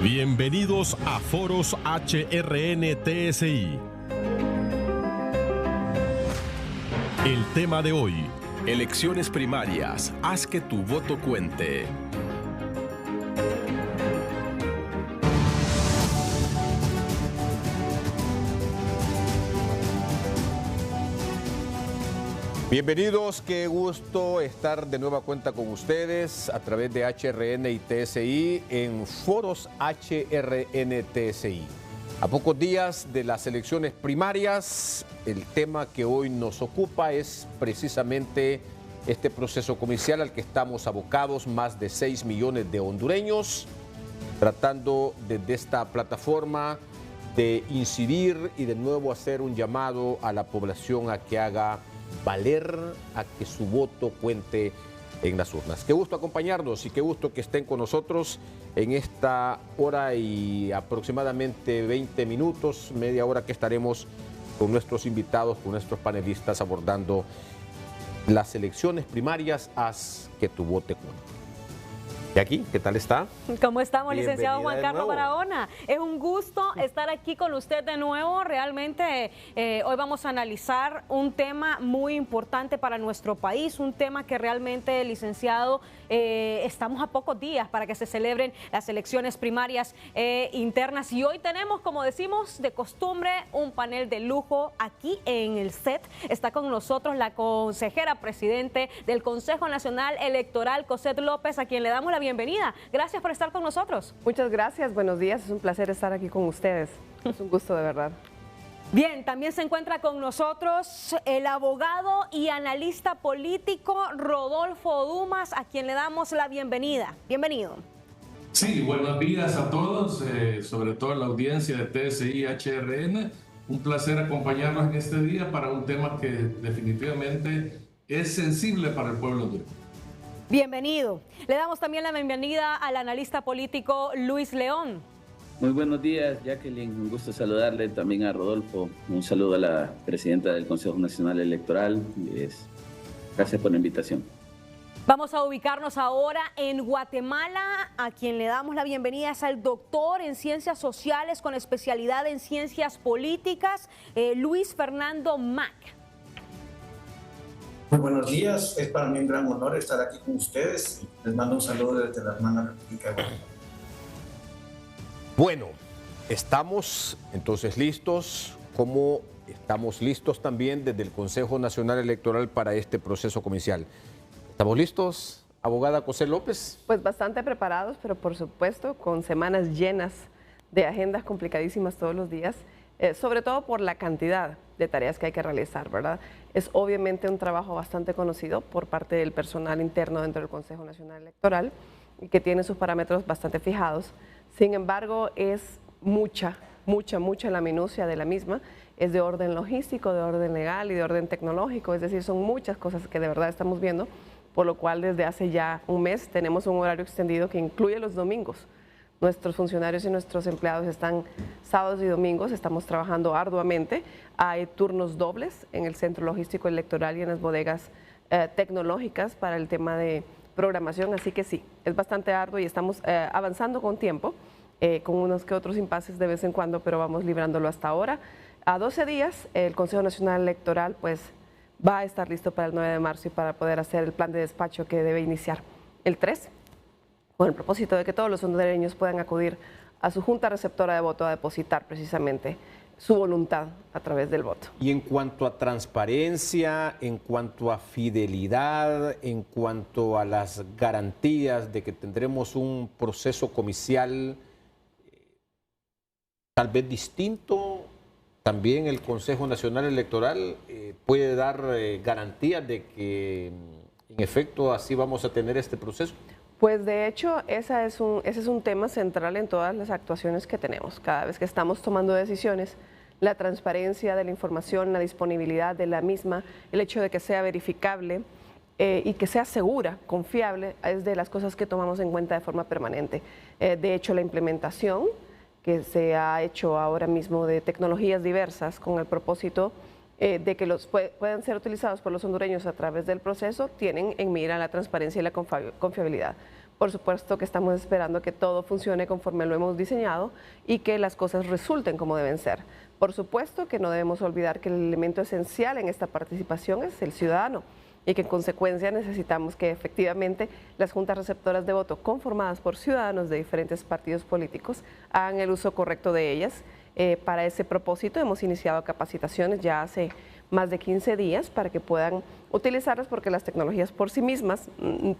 Bienvenidos a Foros HRN-TSI. El tema de hoy: elecciones primarias, haz que tu voto cuente. Bienvenidos, qué gusto estar de nueva cuenta con ustedes a través de HRN y TSI en Foros HRN-TSI. A pocos días de las elecciones primarias, el tema que hoy nos ocupa es precisamente este proceso comercial al que estamos abocados más de 6 millones de hondureños, tratando desde esta plataforma de incidir y de nuevo hacer un llamado a la población a que haga valer, a que su voto cuente en las urnas. Qué gusto acompañarnos y qué gusto que estén con nosotros en esta hora y aproximadamente 20 minutos, media hora que estaremos con nuestros invitados, con nuestros panelistas abordando las elecciones primarias. Haz que tu voto cuente. ¿Y aquí? ¿Qué tal está? ¿Cómo estamos, Bienvenida, licenciado Juan Carlos Barahona? Es un gusto estar aquí con usted de nuevo. Realmente hoy vamos a analizar un tema muy importante para nuestro país, un tema que realmente, licenciado, estamos a pocos días para que se celebren las elecciones primarias internas. Y hoy tenemos, como decimos, de costumbre, un panel de lujo aquí en el set. Está con nosotros la consejera presidente del Consejo Nacional Electoral, Cosette López, a quien le damos la bienvenida. Gracias por estar con nosotros. Muchas gracias, buenos días, es un placer estar aquí con ustedes, es un gusto de verdad. Bien, también se encuentra con nosotros el abogado y analista político Rodolfo Dumas, a quien le damos la bienvenida. Bienvenido. Sí, buenos días a todos, sobre todo a la audiencia de TSI HRN. Un placer acompañarnos en este día para un tema que definitivamente es sensible para el pueblo hondureño. Bienvenido. Le damos también la bienvenida al analista político Luis León. Muy buenos días, Jacqueline. Un gusto saludarle, también a Rodolfo. Un saludo a la presidenta del Consejo Nacional Electoral. Gracias por la invitación. Vamos a ubicarnos ahora en Guatemala. A quien le damos la bienvenida es al doctor en Ciencias Sociales con especialidad en Ciencias Políticas, Luis Fernando Mac. Muy buenos días, es para mí un gran honor estar aquí con ustedes. Les mando un saludo desde la hermana República de Guatemala. Bueno, estamos entonces listos, como estamos listos también desde el Consejo Nacional Electoral para este proceso comercial. ¿Estamos listos, abogada Cosette López? Pues bastante preparados, pero por supuesto con semanas llenas de agendas complicadísimas todos los días, sobre todo por la cantidad de tareas que hay que realizar, ¿verdad? Es obviamente un trabajo bastante conocido por parte del personal interno dentro del Consejo Nacional Electoral y que tiene sus parámetros bastante fijados. Sin embargo, es mucha la minucia de la misma, es de orden logístico, de orden legal y de orden tecnológico, es decir, son muchas cosas que de verdad estamos viendo, por lo cual desde hace ya un mes tenemos un horario extendido que incluye los domingos. Nuestros funcionarios y nuestros empleados están sábados y domingos, estamos trabajando arduamente. Hay turnos dobles en el centro logístico electoral y en las bodegas tecnológicas para el tema de programación, así que sí, es bastante arduo y estamos avanzando con tiempo, con unos que otros impases de vez en cuando, pero vamos librándolo hasta ahora. A 12 días, el Consejo Nacional Electoral pues va a estar listo para el 9 de marzo y para poder hacer el plan de despacho que debe iniciar el 3. Con el propósito de que todos los hondureños puedan acudir a su junta receptora de voto a depositar precisamente su voluntad a través del voto. Y en cuanto a transparencia, en cuanto a fidelidad, en cuanto a las garantías de que tendremos un proceso comercial tal vez distinto, también el Consejo Nacional Electoral puede dar garantías de que en efecto así vamos a tener este proceso. Pues de hecho ese es un tema central en todas las actuaciones que tenemos. Cada vez que estamos tomando decisiones, la transparencia de la información, la disponibilidad de la misma, el hecho de que sea verificable y que sea segura, confiable, es de las cosas que tomamos en cuenta de forma permanente. De hecho, la implementación que se ha hecho ahora mismo de tecnologías diversas con el propósito de que puedan ser utilizados por los hondureños a través del proceso, tienen en mira la transparencia y la confiabilidad. Por supuesto que estamos esperando que todo funcione conforme lo hemos diseñado y que las cosas resulten como deben ser. Por supuesto que no debemos olvidar que el elemento esencial en esta participación es el ciudadano y que en consecuencia necesitamos que efectivamente las juntas receptoras de voto conformadas por ciudadanos de diferentes partidos políticos hagan el uso correcto de ellas. Para ese propósito hemos iniciado capacitaciones ya hace más de 15 días para que puedan utilizarlas, porque las tecnologías por sí mismas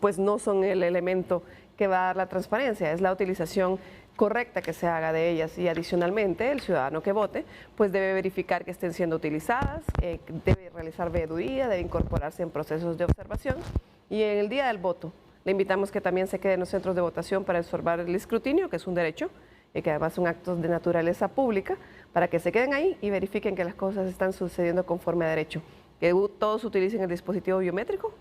pues no son el elemento que va a dar la transparencia, es la utilización correcta que se haga de ellas, y adicionalmente el ciudadano que vote pues debe verificar que estén siendo utilizadas, debe realizar veeduría, debe incorporarse en procesos de observación, y en el día del voto le invitamos que también se quede en los centros de votación para observar el escrutinio, que es un derecho, que además son actos de naturaleza pública, para que se queden ahí y verifiquen que las cosas están sucediendo conforme a derecho. Que todos utilicen el dispositivo biométrico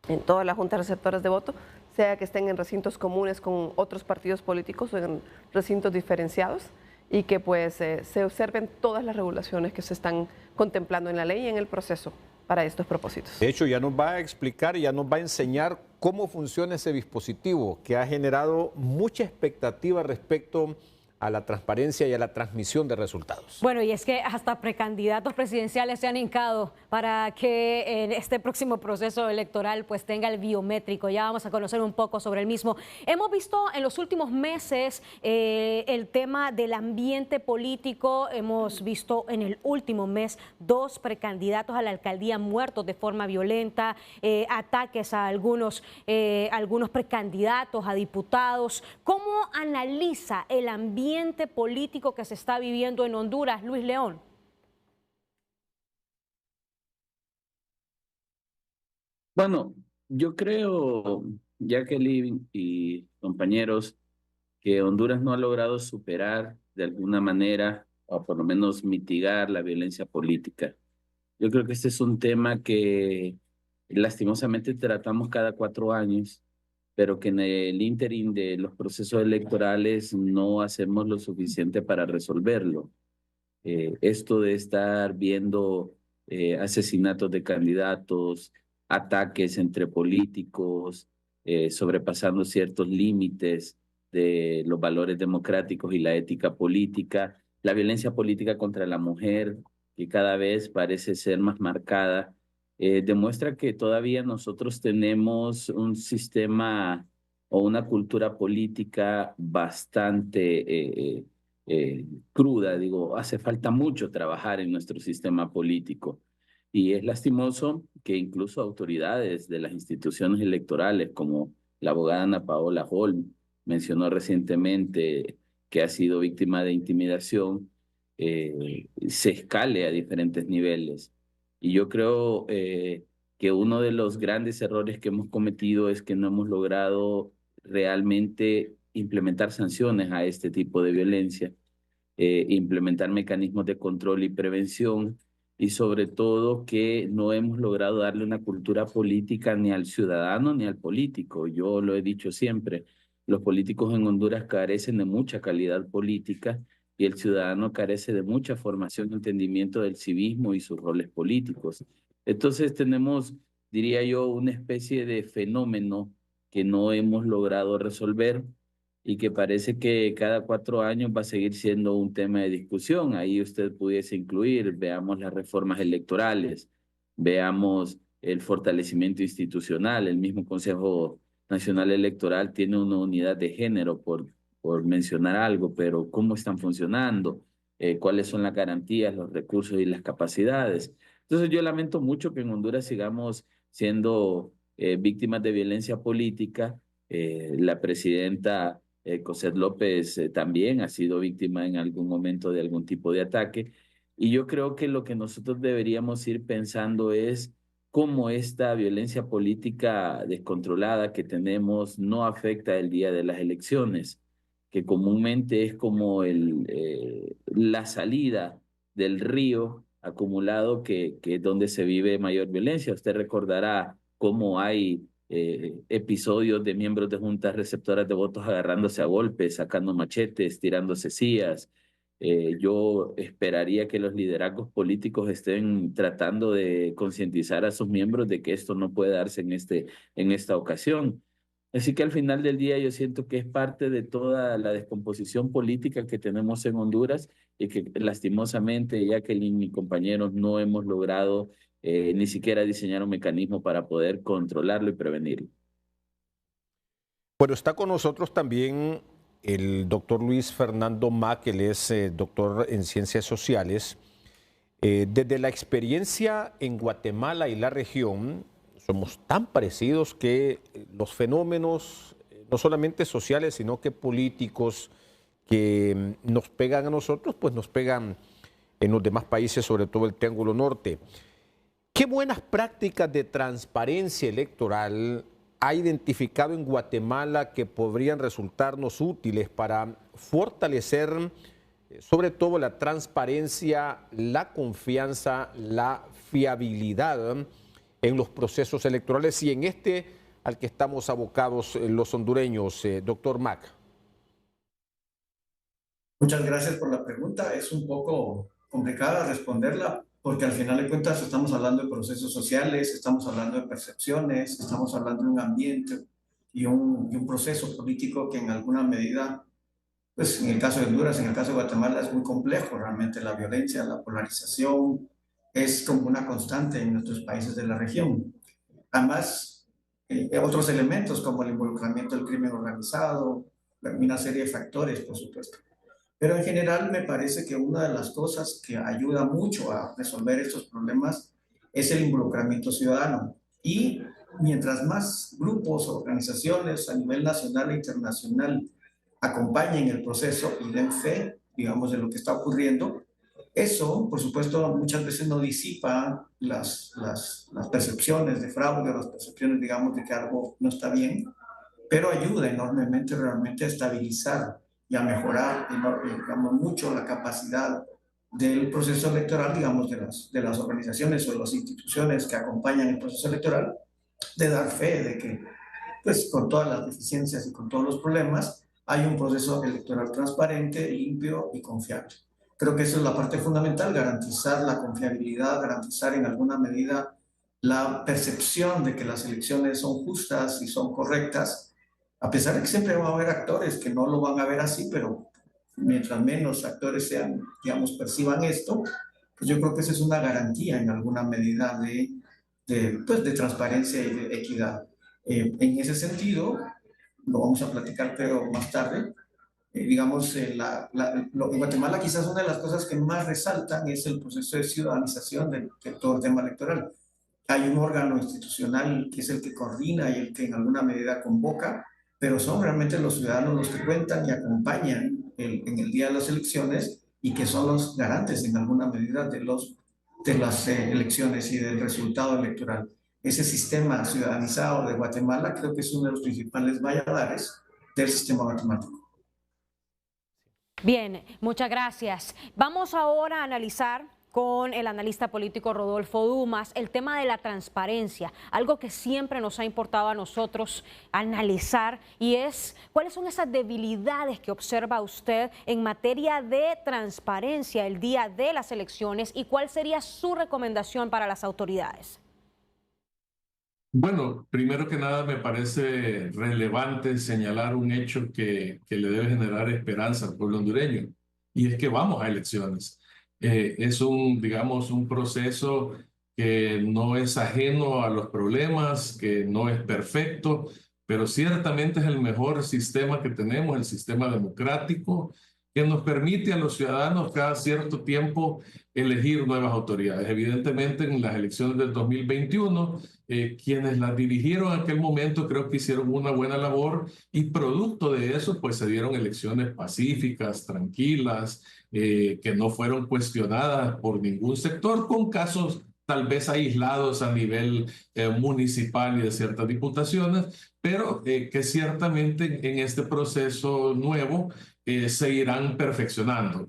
en todas las juntas receptoras de voto, sea que estén en recintos comunes con otros partidos políticos o en recintos diferenciados, y que pues se observen todas las regulaciones que se están contemplando en la ley y en el proceso para estos propósitos. De hecho, ya nos va a explicar, ya nos va a enseñar cómo funciona ese dispositivo que ha generado mucha expectativa respecto a la transparencia y a la transmisión de resultados. Bueno, y es que hasta precandidatos presidenciales se han hincado para que en este próximo proceso electoral pues tenga el biométrico. Ya vamos a conocer un poco sobre el mismo. Hemos visto en los últimos meses el tema del ambiente político. Hemos visto en el último mes 2 precandidatos a la alcaldía muertos de forma violenta, ataques a algunos precandidatos, a diputados. ¿Cómo analiza el ambiente político que se está viviendo en Honduras, Luis León? Bueno, yo creo, Jacqueline y compañeros, que Honduras no ha logrado superar de alguna manera, o por lo menos mitigar, la violencia política. Yo creo que este es un tema que lastimosamente tratamos cada 4 años, pero que en el ínterin de los procesos electorales no hacemos lo suficiente para resolverlo. Esto de estar viendo asesinatos de candidatos, ataques entre políticos, sobrepasando ciertos límites de los valores democráticos y la ética política, la violencia política contra la mujer, que cada vez parece ser más marcada, demuestra que todavía nosotros tenemos un sistema o una cultura política bastante cruda. Digo, hace falta mucho trabajar en nuestro sistema político, y es lastimoso que incluso autoridades de las instituciones electorales, como la abogada Ana Paola Holm mencionó recientemente que ha sido víctima de intimidación, se escale a diferentes niveles. Y yo creo que uno de los grandes errores que hemos cometido es que no hemos logrado realmente implementar sanciones a este tipo de violencia, implementar mecanismos de control y prevención, y sobre todo que no hemos logrado darle una cultura política ni al ciudadano ni al político. Yo lo he dicho siempre, los políticos en Honduras carecen de mucha calidad política, y el ciudadano carece de mucha formación y entendimiento del civismo y sus roles políticos. Entonces tenemos, diría yo, una especie de fenómeno que no hemos logrado resolver, y que parece que cada 4 años va a seguir siendo un tema de discusión. Ahí usted pudiese incluir, veamos las reformas electorales, veamos el fortalecimiento institucional. El mismo Consejo Nacional Electoral tiene una unidad de género, por mencionar algo, pero ¿cómo están funcionando? ¿Cuáles son las garantías, los recursos y las capacidades? Entonces yo lamento mucho que en Honduras sigamos siendo víctimas de violencia política. La presidenta Cossette López también ha sido víctima en algún momento de algún tipo de ataque, y yo creo que lo que nosotros deberíamos ir pensando es cómo esta violencia política descontrolada que tenemos no afecta el día de las elecciones, que comúnmente es como la salida del río acumulado, que es donde se vive mayor violencia. Usted recordará cómo hay episodios de miembros de juntas receptoras de votos agarrándose a golpes, sacando machetes, tirándose sillas. Yo esperaría que los liderazgos políticos estén tratando de concientizar a sus miembros de que esto no puede darse en esta ocasión. Así que al final del día yo siento que es parte de toda la descomposición política que tenemos en Honduras y que lastimosamente Jacqueline y compañeros no hemos logrado ni siquiera diseñar un mecanismo para poder controlarlo y prevenirlo. Bueno, está con nosotros también el doctor Luis Fernando Mac, él es doctor en ciencias sociales. Desde la experiencia en Guatemala y la región, somos tan parecidos que los fenómenos, no solamente sociales, sino que políticos que nos pegan a nosotros, pues nos pegan en los demás países, sobre todo el Triángulo Norte. ¿Qué buenas prácticas de transparencia electoral ha identificado en Guatemala que podrían resultarnos útiles para fortalecer sobre todo la transparencia, la confianza, la fiabilidad en los procesos electorales y en este al que estamos abocados los hondureños, doctor Mac? Muchas gracias por la pregunta. Es un poco complicada responderla porque al final de cuentas estamos hablando de procesos sociales, estamos hablando de percepciones, estamos hablando de un ambiente y un proceso político que en alguna medida, pues en el caso de Honduras, en el caso de Guatemala es muy complejo. Realmente la violencia, la polarización es como una constante en nuestros países de la región. Además, otros elementos como el involucramiento del crimen organizado, una serie de factores, por supuesto. Pero en general me parece que una de las cosas que ayuda mucho a resolver estos problemas es el involucramiento ciudadano. Y mientras más grupos o organizaciones a nivel nacional e internacional acompañen el proceso y den fe, digamos, de lo que está ocurriendo, eso, por supuesto, muchas veces no disipa las percepciones de fraude, las percepciones, digamos, de que algo no está bien, pero ayuda enormemente realmente a estabilizar y a mejorar, digamos, mucho la capacidad del proceso electoral, digamos, de las organizaciones o de las instituciones que acompañan el proceso electoral, de dar fe de que, pues, con todas las deficiencias y con todos los problemas, hay un proceso electoral transparente, limpio y confiable. Creo que esa es la parte fundamental, garantizar la confiabilidad, garantizar en alguna medida la percepción de que las elecciones son justas y son correctas, a pesar de que siempre va a haber actores que no lo van a ver así, pero mientras menos actores sean, digamos, perciban esto, pues yo creo que esa es una garantía en alguna medida pues de transparencia y de equidad. En ese sentido, lo vamos a platicar creo más tarde, digamos, en Guatemala quizás una de las cosas que más resaltan es el proceso de ciudadanización de todo el tema electoral. Hay un órgano institucional que es el que coordina y el que en alguna medida convoca, pero son realmente los ciudadanos los que cuentan y acompañan en el día de las elecciones y que son los garantes en alguna medida de las elecciones y del resultado electoral. Ese sistema ciudadanizado de Guatemala creo que es uno de los principales valladares del sistema matemático. Bien, muchas gracias. Vamos ahora a analizar con el analista político Rodolfo Dumas el tema de la transparencia, algo que siempre nos ha importado a nosotros analizar, y es cuáles son esas debilidades que observa usted en materia de transparencia el día de las elecciones y cuál sería su recomendación para las autoridades. Bueno, primero que nada me parece relevante señalar un hecho que le debe generar esperanza al pueblo hondureño, y es que vamos a elecciones. Es digamos, un proceso que no es ajeno a los problemas, que no es perfecto, pero ciertamente es el mejor sistema que tenemos, el sistema democrático, que nos permite a los ciudadanos cada cierto tiempo elegir nuevas autoridades. Evidentemente, en las elecciones del 2021, quienes las dirigieron en aquel momento creo que hicieron una buena labor, y producto de eso, pues se dieron elecciones pacíficas, tranquilas, que no fueron cuestionadas por ningún sector, con casos tal vez aislados a nivel municipal y de ciertas diputaciones, pero que ciertamente en este proceso nuevo se irán perfeccionando.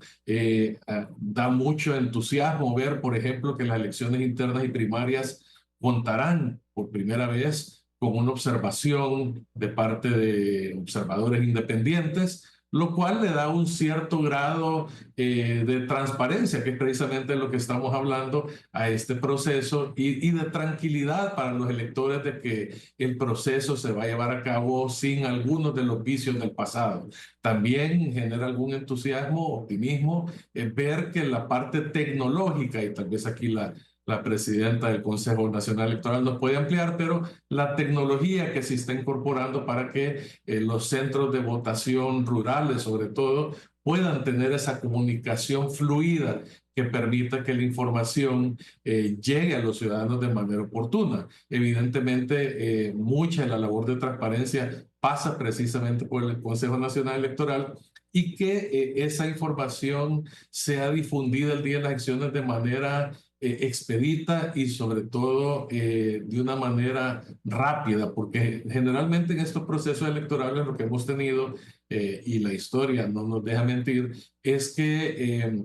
Da mucho entusiasmo ver, por ejemplo, que las elecciones internas y primarias contarán por primera vez con una observación de parte de observadores independientes, lo cual le da un cierto grado de transparencia, que es precisamente lo que estamos hablando a este proceso, y de tranquilidad para los electores de que el proceso se va a llevar a cabo sin algunos de los vicios del pasado. También genera algún entusiasmo, optimismo, ver que la parte tecnológica, y tal vez aquí la presidenta del Consejo Nacional Electoral nos puede ampliar, pero la tecnología que se está incorporando para que los centros de votación rurales, sobre todo, puedan tener esa comunicación fluida que permita que la información llegue a los ciudadanos de manera oportuna. Evidentemente, mucha de la labor de transparencia pasa precisamente por el Consejo Nacional Electoral, y que esa información sea difundida el día de las elecciones de manera expedita y sobre todo de una manera rápida, porque generalmente en estos procesos electorales lo que hemos tenido, y la historia no nos deja mentir, es que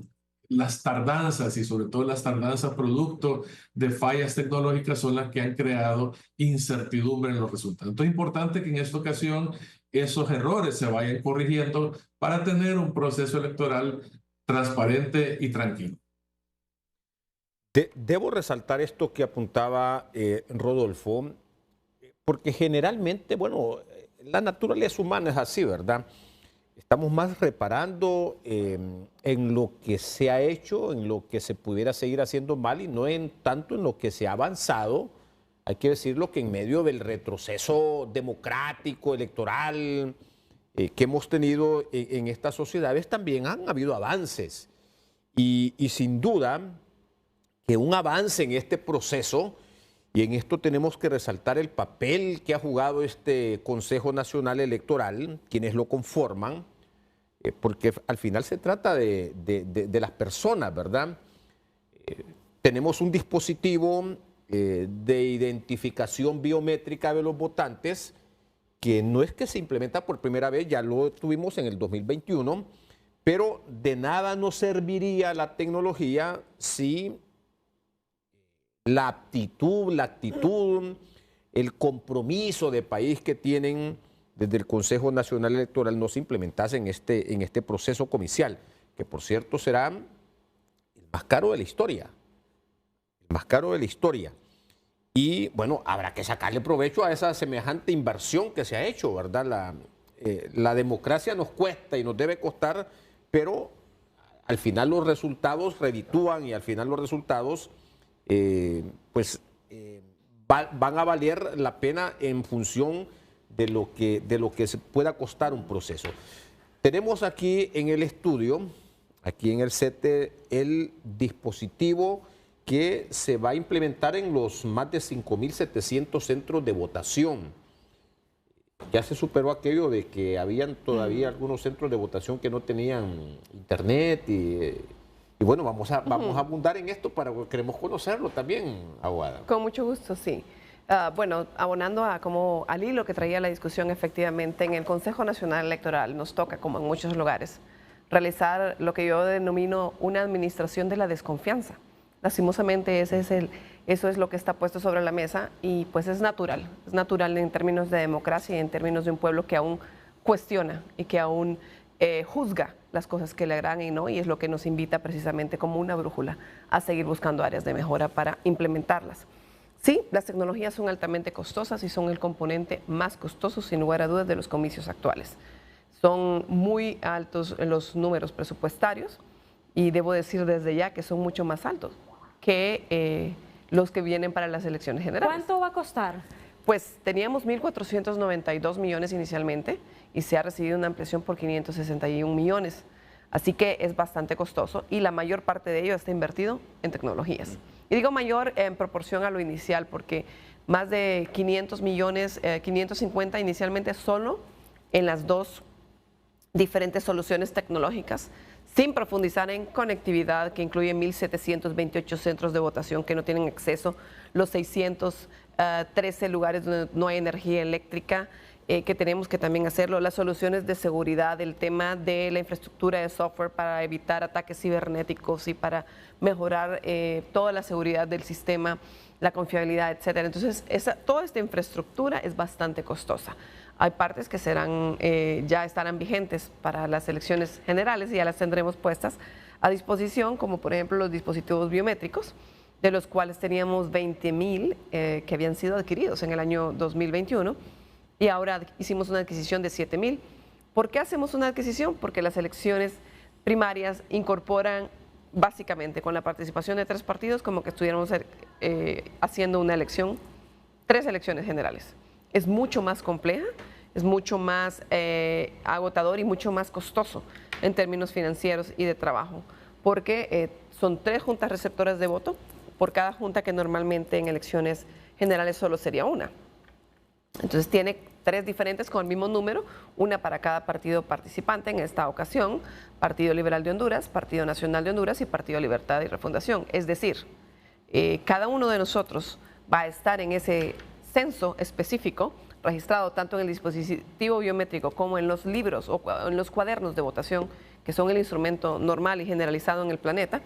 las tardanzas, y sobre todo las tardanzas producto de fallas tecnológicas, son las que han creado incertidumbre en los resultados. Entonces es importante que en esta ocasión esos errores se vayan corrigiendo para tener un proceso electoral transparente y tranquilo. Debo resaltar esto que apuntaba Rodolfo, porque generalmente, bueno, la naturaleza humana es así, ¿verdad? Estamos más reparando en lo que se ha hecho, en lo que se pudiera seguir haciendo mal, y no tanto en lo que se ha avanzado. Hay que decirlo, que en medio del retroceso democrático, electoral que hemos tenido en estas sociedades, también han habido avances. Y sin duda que un avance en este proceso, y en esto tenemos que resaltar el papel que ha jugado este Consejo Nacional Electoral, quienes lo conforman, porque al final se trata de las personas, ¿verdad? Tenemos un dispositivo de identificación biométrica de los votantes, que no es que se implementa por primera vez, ya lo tuvimos en el 2021, pero de nada nos serviría la tecnología si la actitud, el compromiso de país que tienen desde el Consejo Nacional Electoral no se implementase en este proceso comicial, que por cierto será el más caro de la historia. Más caro de la historia. Y bueno, habrá que sacarle provecho a esa semejante inversión que se ha hecho, ¿verdad? La democracia nos cuesta y nos debe costar, pero al final los resultados reditúan, y al final los resultados van a valer la pena en función de lo que se pueda costar un proceso. Tenemos aquí en el estudio, aquí en el CETE, el dispositivo que se va a implementar en los más de 5.700 centros de votación. Ya se superó aquello de que habían todavía algunos centros de votación que no tenían internet, y bueno, vamos a abundar en esto porque queremos conocerlo también, Aguada. Con mucho gusto, sí. Bueno, abonando al hilo que traía la discusión, efectivamente, en el Consejo Nacional Electoral nos toca, como en muchos lugares, realizar lo que yo denomino una administración de la desconfianza. Lastimosamente eso es lo que está puesto sobre la mesa, y pues es natural en términos de democracia y en términos de un pueblo que aún cuestiona y que aún juzga las cosas que le agradan y no, y es lo que nos invita precisamente como una brújula a seguir buscando áreas de mejora para implementarlas. Sí, las tecnologías son altamente costosas y son el componente más costoso, sin lugar a dudas, de los comicios actuales. Son muy altos los números presupuestarios, y debo decir desde ya que son mucho más altos que los que vienen para las elecciones generales. ¿Cuánto va a costar? Pues teníamos 1.492 millones inicialmente, y se ha recibido una ampliación por 561 millones. Así que es bastante costoso, y la mayor parte de ello está invertido en tecnologías. Y digo mayor en proporción a lo inicial, porque más de 500 millones, 550 inicialmente solo en las dos diferentes soluciones tecnológicas, sin profundizar en conectividad, que incluye 1.728 centros de votación que no tienen acceso, los 613 lugares donde no hay energía eléctrica, que tenemos que también hacerlo, las soluciones de seguridad, el tema de la infraestructura de software para evitar ataques cibernéticos y para mejorar toda la seguridad del sistema, la confiabilidad, etcétera. Entonces, toda esta infraestructura es bastante costosa. Hay partes que ya estarán vigentes para las elecciones generales y ya las tendremos puestas a disposición, como por ejemplo los dispositivos biométricos, de los cuales teníamos 20,000 que habían sido adquiridos en el año 2021 y ahora hicimos una adquisición de 7,000. ¿Por qué hacemos una adquisición? Porque las elecciones primarias incorporan básicamente con la participación de 3 partidos como que estuviéramos haciendo una elección, 3 elecciones generales. Es mucho más compleja, es mucho más agotador y mucho más costoso en términos financieros y de trabajo, porque son 3 juntas receptoras de voto por cada junta, que normalmente en elecciones generales solo sería una. Entonces tiene 3 diferentes con el mismo número, una para cada partido participante, en esta ocasión Partido Liberal de Honduras, Partido Nacional de Honduras y Partido Libertad y Refundación. Es decir, cada uno de nosotros va a estar en ese censo específico, registrado tanto en el dispositivo biométrico como en los libros o en los cuadernos de votación, que son el instrumento normal y generalizado en el planeta,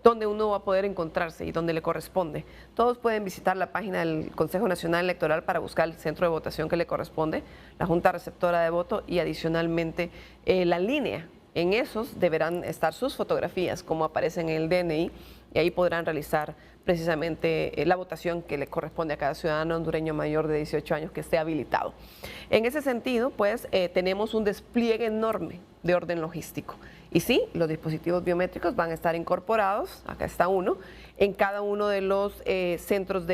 donde uno va a poder encontrarse y donde le corresponde. Todos pueden visitar la página del Consejo Nacional Electoral para buscar el centro de votación que le corresponde, la Junta Receptora de Voto y adicionalmente la línea. En esos deberán estar sus fotografías, como aparecen en el DNI, y ahí podrán realizar precisamente la votación que le corresponde a cada ciudadano hondureño mayor de 18 años que esté habilitado. En ese sentido, pues tenemos un despliegue enorme de orden logístico. Y sí, los dispositivos biométricos van a estar incorporados, acá está uno, en cada uno de los centros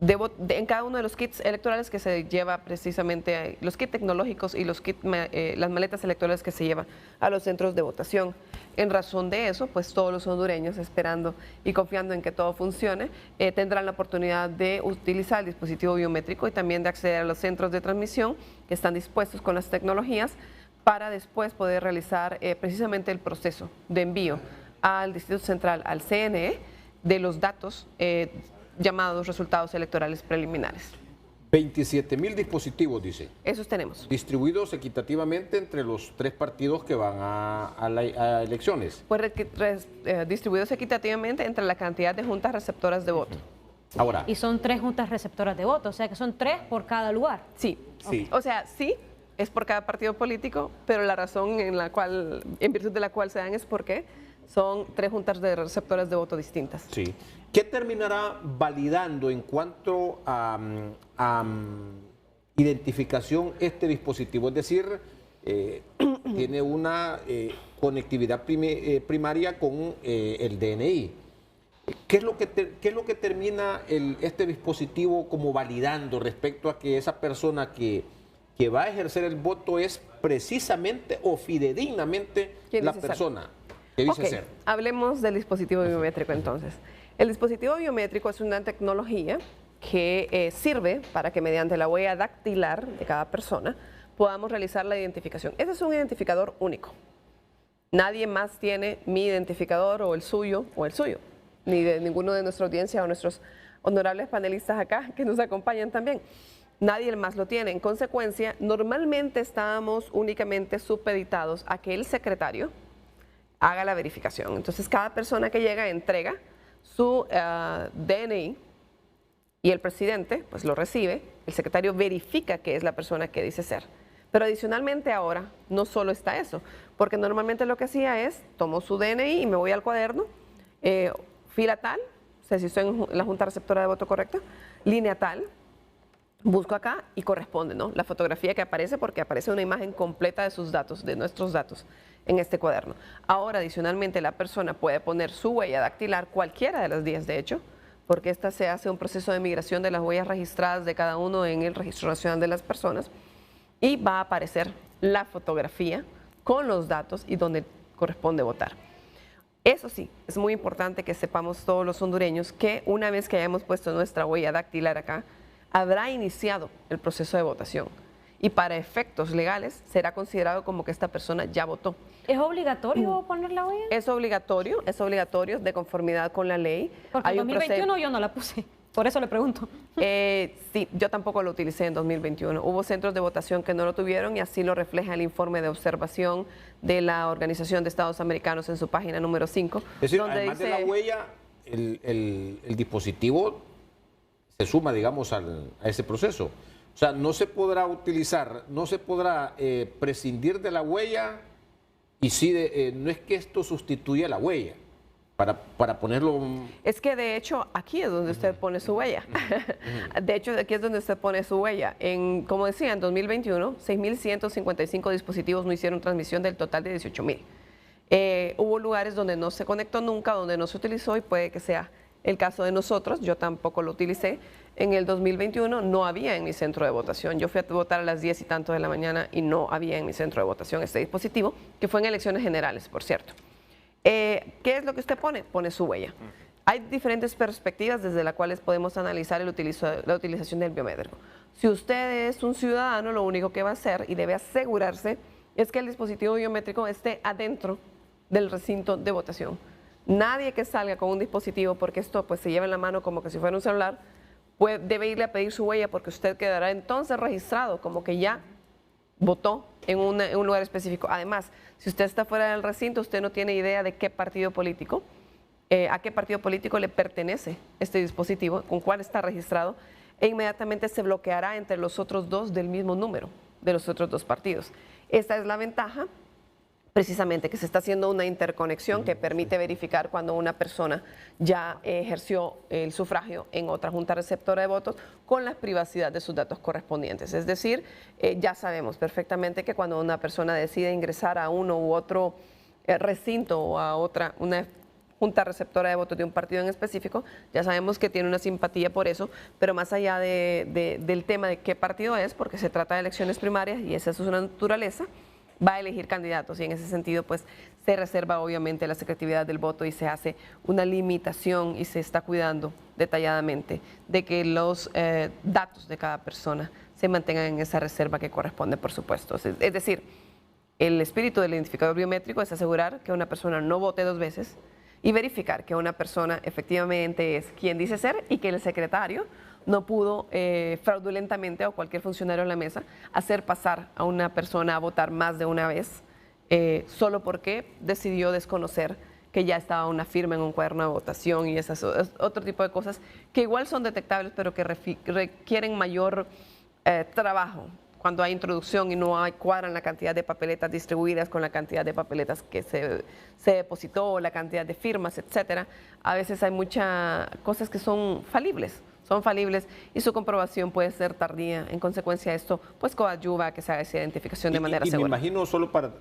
en cada uno de los kits electorales que se lleva precisamente, los kits tecnológicos y los las maletas electorales que se llevan a los centros de votación. En razón de eso, pues todos los hondureños, esperando y confiando en que todo funcione, tendrán la oportunidad de utilizar el dispositivo biométrico y también de acceder a los centros de transmisión que están dispuestos con las tecnologías para después poder realizar precisamente el proceso de envío al Distrito Central, al CNE, de los datos llamados resultados electorales preliminares. 27,000 dispositivos, dice. Esos tenemos. Distribuidos equitativamente entre los 3 partidos que van a elecciones. Pues distribuidos equitativamente entre la cantidad de juntas receptoras de voto. Ahora. Y son 3 juntas receptoras de voto, o sea que son 3 por cada lugar. Sí. Sí. O sea, sí, es por cada partido político, pero la razón en virtud de la cual se dan es porque son 3 juntas de receptoras de voto distintas. Sí. ¿Qué terminará validando en cuanto a identificación este dispositivo? Es decir, tiene una conectividad primaria con el DNI. ¿Qué es lo que termina este dispositivo como validando respecto a que esa persona que va a ejercer el voto es precisamente o fidedignamente la persona que dice ser? Hablemos del dispositivo biométrico entonces. El dispositivo biométrico es una tecnología que sirve para que mediante la huella dactilar de cada persona podamos realizar la identificación. Ese es un identificador único. Nadie más tiene mi identificador o el suyo, ni de ninguno de nuestra audiencia o nuestros honorables panelistas acá que nos acompañan también. Nadie más lo tiene. En consecuencia, normalmente estábamos únicamente supeditados a que el secretario haga la verificación. Entonces, cada persona que llega entrega su DNI y el presidente pues lo recibe, el secretario verifica que es la persona que dice ser. Pero adicionalmente ahora no solo está eso, porque normalmente lo que hacía es, tomo su DNI y me voy al cuaderno, fila tal, o sea, si estoy en la junta receptora de voto correcta, línea tal, busco acá y corresponde, ¿no? La fotografía que aparece, porque aparece una imagen completa de sus datos, de nuestros datos en este cuaderno. Ahora, adicionalmente, la persona puede poner su huella dactilar, cualquiera de las 10 de hecho, porque esta se hace un proceso de migración de las huellas registradas de cada uno en el Registro Nacional de las Personas y va a aparecer la fotografía con los datos y donde corresponde votar. Eso sí, es muy importante que sepamos todos los hondureños que una vez que hayamos puesto nuestra huella dactilar acá, habrá iniciado el proceso de votación y para efectos legales será considerado como que esta persona ya votó. ¿Es obligatorio poner la huella? Es obligatorio de conformidad con la ley. Porque en 2021 yo no la puse, por eso le pregunto. Sí, yo tampoco lo utilicé en 2021. Hubo centros de votación que no lo tuvieron y así lo refleja el informe de observación de la Organización de Estados Americanos en su página número 5. Es decir, donde además de la huella, el dispositivo se suma, digamos, a ese proceso. O sea, no se podrá utilizar, no se podrá prescindir de la huella y sí, no es que esto sustituya la huella. Para ponerlo... Es que de hecho aquí es donde usted pone su huella. De hecho aquí es donde usted pone su huella. Como decía, en 2021, 6.155 dispositivos no hicieron transmisión del total de 18.000. Hubo lugares donde no se conectó nunca, donde no se utilizó y puede que sea el caso de nosotros. Yo tampoco lo utilicé. En el 2021 no había en mi centro de votación. Yo fui a votar a las 10 y tanto de la mañana y no había en mi centro de votación este dispositivo, que fue en elecciones generales, por cierto. ¿Qué es lo que usted pone? Pone su huella. Hay diferentes perspectivas desde las cuales podemos analizar la utilización del biométrico. Si usted es un ciudadano, lo único que va a hacer y debe asegurarse es que el dispositivo biométrico esté adentro del recinto de votación. Nadie que salga con un dispositivo, porque esto pues se lleva en la mano como que si fuera un celular, debe irle a pedir su huella porque usted quedará entonces registrado como que ya votó en un lugar específico. Además, si usted está fuera del recinto, usted no tiene idea de qué partido político, a qué partido político le pertenece este dispositivo, con cuál está registrado, e inmediatamente se bloqueará entre los otros dos del mismo número, de los otros dos partidos. Esta es la ventaja, precisamente, que se está haciendo una interconexión que permite verificar cuando una persona ya ejerció el sufragio en otra junta receptora de votos con la privacidad de sus datos correspondientes. Es decir, ya sabemos perfectamente que cuando una persona decide ingresar a uno u otro recinto o a una junta receptora de votos de un partido en específico, ya sabemos que tiene una simpatía por eso, pero más allá del tema de qué partido es, porque se trata de elecciones primarias y esa es su naturaleza, va a elegir candidatos y en ese sentido pues se reserva obviamente la secretividad del voto y se hace una limitación y se está cuidando detalladamente de que los datos de cada persona se mantengan en esa reserva que corresponde, por supuesto. Es decir, el espíritu del identificador biométrico es asegurar que una persona no vote dos veces y verificar que una persona efectivamente es quien dice ser y que el secretario no pudo fraudulentamente o cualquier funcionario en la mesa hacer pasar a una persona a votar más de una vez solo porque decidió desconocer que ya estaba una firma en un cuaderno de votación y esas otro tipo de cosas que igual son detectables pero que requieren mayor trabajo cuando hay introducción y no cuadran la cantidad de papeletas distribuidas con la cantidad de papeletas que se depositó, la cantidad de firmas, etcétera. A veces hay muchas cosas que son falibles y su comprobación puede ser tardía. En consecuencia, esto pues coadyuva a que se haga esa identificación de manera segura. Me imagino, solo para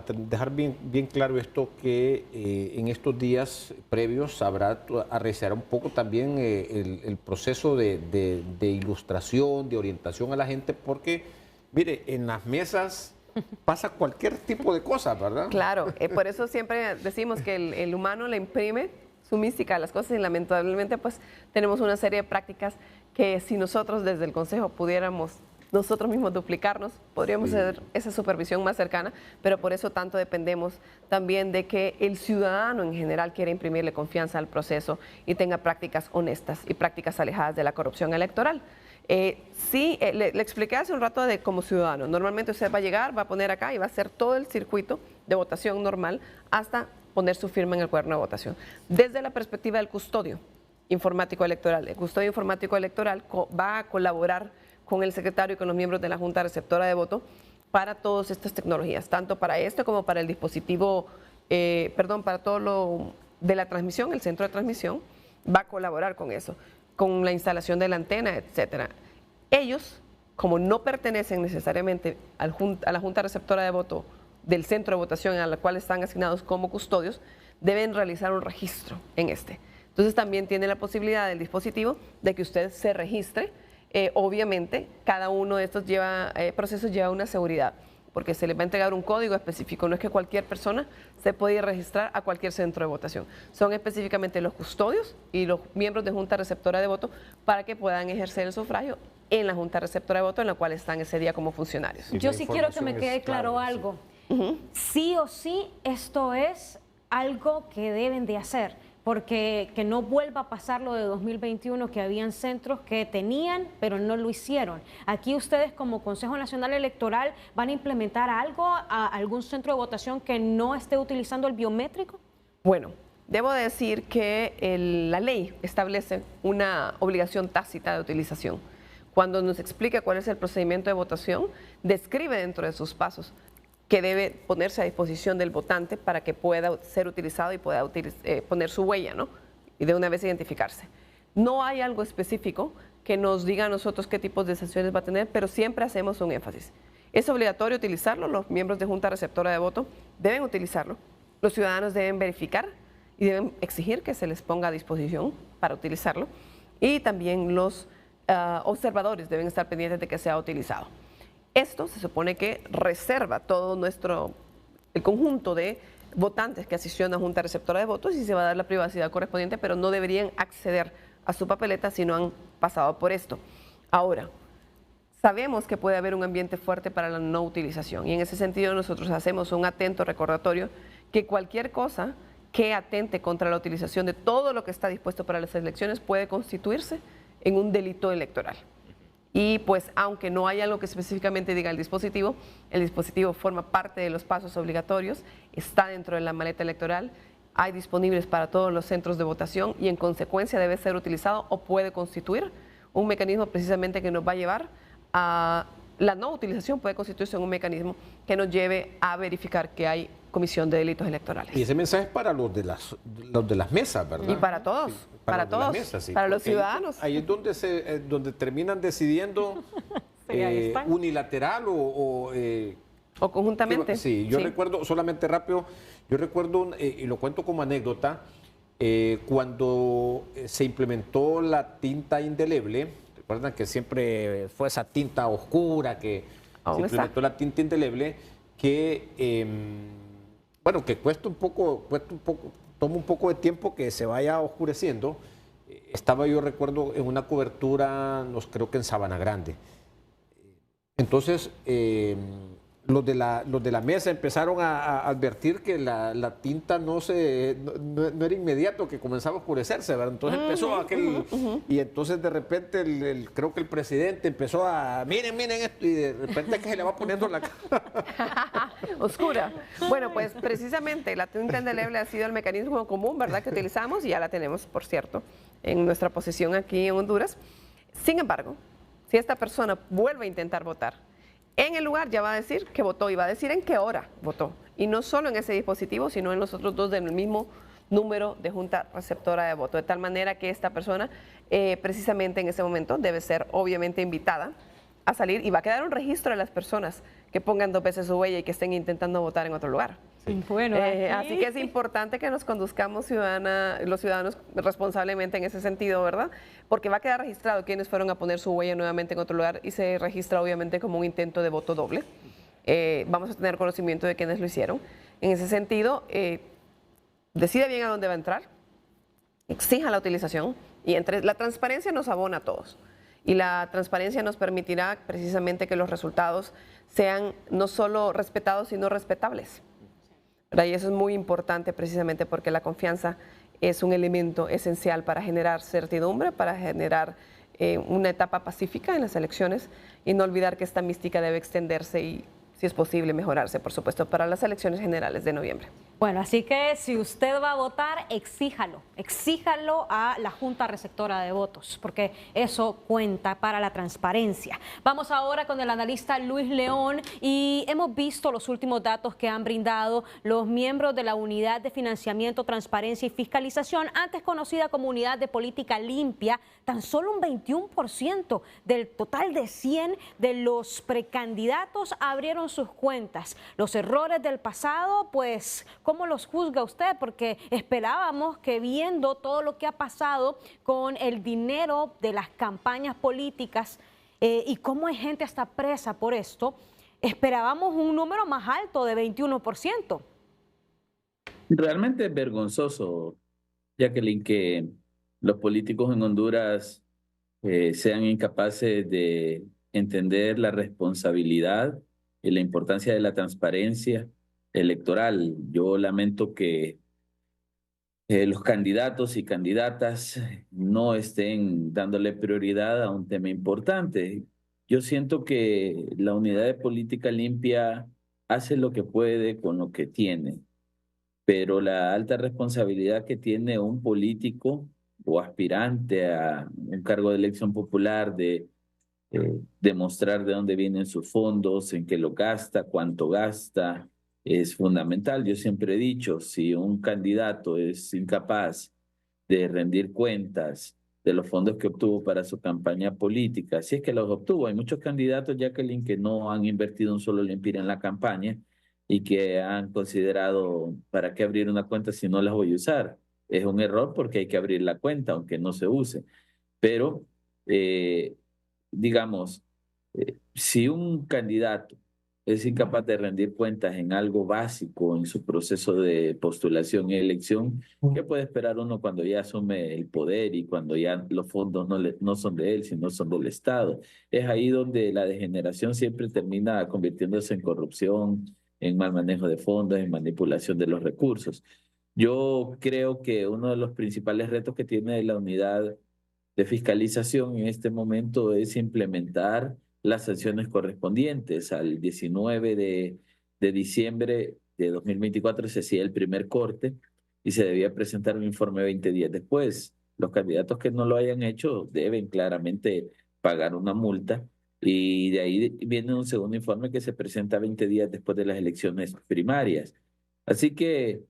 dejar bien claro esto, que en estos días previos arreciará un poco también el proceso de ilustración, de orientación a la gente, porque, mire, en las mesas pasa cualquier tipo de cosa, ¿verdad? Claro, por eso siempre decimos que el humano le imprime su mística a las cosas y lamentablemente pues tenemos una serie de prácticas que si nosotros desde el Consejo pudiéramos nosotros mismos duplicarnos, podríamos hacer esa supervisión más cercana, pero por eso tanto dependemos también de que el ciudadano en general quiera imprimirle confianza al proceso y tenga prácticas honestas y prácticas alejadas de la corrupción electoral. Le expliqué hace un rato de como ciudadano, normalmente usted va a llegar, va a poner acá y va a hacer todo el circuito de votación normal hasta poner su firma en el cuaderno de votación. Desde la perspectiva del custodio informático electoral, el custodio informático electoral va a colaborar con el secretario y con los miembros de la Junta Receptora de Voto para todas estas tecnologías, tanto para esto como para el dispositivo, para todo lo de la transmisión, el centro de transmisión, va a colaborar con eso, con la instalación de la antena, etcétera. Ellos, como no pertenecen necesariamente a la Junta Receptora de Voto del centro de votación a la cual están asignados como custodios, deben realizar un registro en este. Entonces también tiene la posibilidad del dispositivo de que usted se registre. Obviamente, cada uno de estos procesos lleva una seguridad, porque se les va a entregar un código específico. No es que cualquier persona se puede registrar a cualquier centro de votación. Son específicamente los custodios y los miembros de Junta Receptora de Voto para que puedan ejercer el sufragio en la Junta Receptora de Voto en la cual están ese día como funcionarios. Yo sí quiero que me quede claro algo. Sí o sí, esto es algo que deben de hacer, porque que no vuelva a pasar lo de 2021, que habían centros que tenían, pero no lo hicieron. Aquí ustedes como Consejo Nacional Electoral van a implementar algo a algún centro de votación que no esté utilizando el biométrico. Bueno, debo decir que la ley establece una obligación tácita de utilización. cuando nos explica cuál es el procedimiento de votación, describe dentro de sus pasos que debe ponerse a disposición del votante para que pueda ser utilizado y pueda poner su huella, ¿no? Y de una vez identificarse. No hay algo específico que nos diga a nosotros qué tipos de sanciones va a tener, pero siempre hacemos un énfasis. Es obligatorio utilizarlo, los miembros de Junta Receptora de Voto deben utilizarlo, los ciudadanos deben verificar y deben exigir que se les ponga a disposición para utilizarlo, y también los observadores deben estar pendientes de que sea utilizado. Esto se supone que reserva todo el conjunto de votantes que asistieron a Junta Receptora de Votos y se va a dar la privacidad correspondiente, pero no deberían acceder a su papeleta si no han pasado por esto. Ahora, sabemos que puede haber un ambiente fuerte para la no utilización y en ese sentido nosotros hacemos un atento recordatorio que cualquier cosa que atente contra la utilización de todo lo que está dispuesto para las elecciones puede constituirse en un delito electoral. Y pues aunque no haya algo que específicamente diga el dispositivo forma parte de los pasos obligatorios, está dentro de la maleta electoral, hay disponibles para todos los centros de votación y en consecuencia debe ser utilizado o puede constituir un mecanismo precisamente que nos va a llevar a la no utilización, puede constituirse en un mecanismo que nos lleve a verificar que hay comisión de delitos electorales. Y ese mensaje es para los de las mesas, ¿verdad? Y para todos, sí, para todos, mesas, sí, para los ciudadanos. Ahí es donde terminan decidiendo unilateral o conjuntamente. Sí, yo recuerdo, solamente rápido, y lo cuento como anécdota, cuando se implementó la tinta indeleble, recuerdan que siempre fue esa tinta oscura que se implementó la tinta indeleble, que bueno, que toma un poco de tiempo que se vaya oscureciendo. Estaba yo, recuerdo, en una cobertura, creo que en Sabana Grande. Entonces, los de la mesa empezaron a advertir que la tinta no era inmediato, que comenzaba a oscurecerse, ¿verdad? Entonces empezó y entonces de repente creo que el presidente empezó a, miren esto, y de repente que se le va poniendo la cara. Oscura. Bueno, pues precisamente la tinta indeleble ha sido el mecanismo común, ¿verdad?, que utilizamos y ya la tenemos, por cierto, en nuestra posesión aquí en Honduras. Sin embargo, si esta persona vuelve a intentar votar, en el lugar ya va a decir que votó y va a decir en qué hora votó. Y no solo en ese dispositivo, sino en los otros dos del mismo número de Junta Receptora de Voto. De tal manera que esta persona precisamente en ese momento debe ser obviamente invitada a salir y va a quedar un registro de las personas que pongan 2 veces su huella y que estén intentando votar en otro lugar. Sí. Bueno, así que es importante que nos conduzcamos los ciudadanos responsablemente en ese sentido, ¿verdad? Porque va a quedar registrado quiénes fueron a poner su huella nuevamente en otro lugar y se registra obviamente como un intento de voto doble. Vamos a tener conocimiento de quiénes lo hicieron. En ese sentido, decida bien a dónde va a entrar, exija la utilización y la transparencia nos abona a todos. Y la transparencia nos permitirá precisamente que los resultados sean no solo respetados, sino respetables. ¿Verdad? Y eso es muy importante precisamente porque la confianza es un elemento esencial para generar certidumbre, para generar una etapa pacífica en las elecciones y no olvidar que esta mística debe extenderse y, si es posible, mejorarse, por supuesto, para las elecciones generales de noviembre. Bueno, así que si usted va a votar, exíjalo a la Junta Receptora de Votos, porque eso cuenta para la transparencia. Vamos ahora con el analista Luis León y hemos visto los últimos datos que han brindado los miembros de la Unidad de Financiamiento, Transparencia y Fiscalización, antes conocida como Unidad de Política Limpia. Tan solo un 21% del total de 100 de los precandidatos abrieron sus cuentas. Los errores del pasado, pues, ¿cómo los juzga usted? Porque esperábamos que viendo todo lo que ha pasado con el dinero de las campañas políticas y cómo hay gente hasta presa por esto, esperábamos un número más alto de 21%. Realmente es vergonzoso, Jacqueline, que los políticos en Honduras sean incapaces de entender la responsabilidad y la importancia de la transparencia electoral. Yo lamento que los candidatos y candidatas no estén dándole prioridad a un tema importante. Yo siento que la Unidad de Política Limpia hace lo que puede con lo que tiene, pero la alta responsabilidad que tiene un político o aspirante a un cargo de elección popular de demostrar de dónde vienen sus fondos, en qué lo gasta, cuánto gasta, es fundamental. Yo siempre he dicho, si un candidato es incapaz de rendir cuentas de los fondos que obtuvo para su campaña política, si es que los obtuvo, hay muchos candidatos, Jacqueline, que no han invertido un solo lempira en la campaña y que han considerado, ¿para qué abrir una cuenta si no las voy a usar? Es un error porque hay que abrir la cuenta, aunque no se use. Pero digamos, si un candidato es incapaz de rendir cuentas en algo básico en su proceso de postulación y elección, ¿qué puede esperar uno cuando ya asume el poder y cuando ya los fondos no son de él, sino son del Estado? Es ahí donde la degeneración siempre termina convirtiéndose en corrupción, en mal manejo de fondos, en manipulación de los recursos. Yo creo que uno de los principales retos que tiene la unidad de fiscalización en este momento es implementar las sanciones correspondientes. Al 19 de diciembre de 2024 se hacía el primer corte y se debía presentar un informe 20 días después. Los candidatos que no lo hayan hecho deben claramente pagar una multa y de ahí viene un segundo informe que se presenta 20 días después de las elecciones primarias. Así que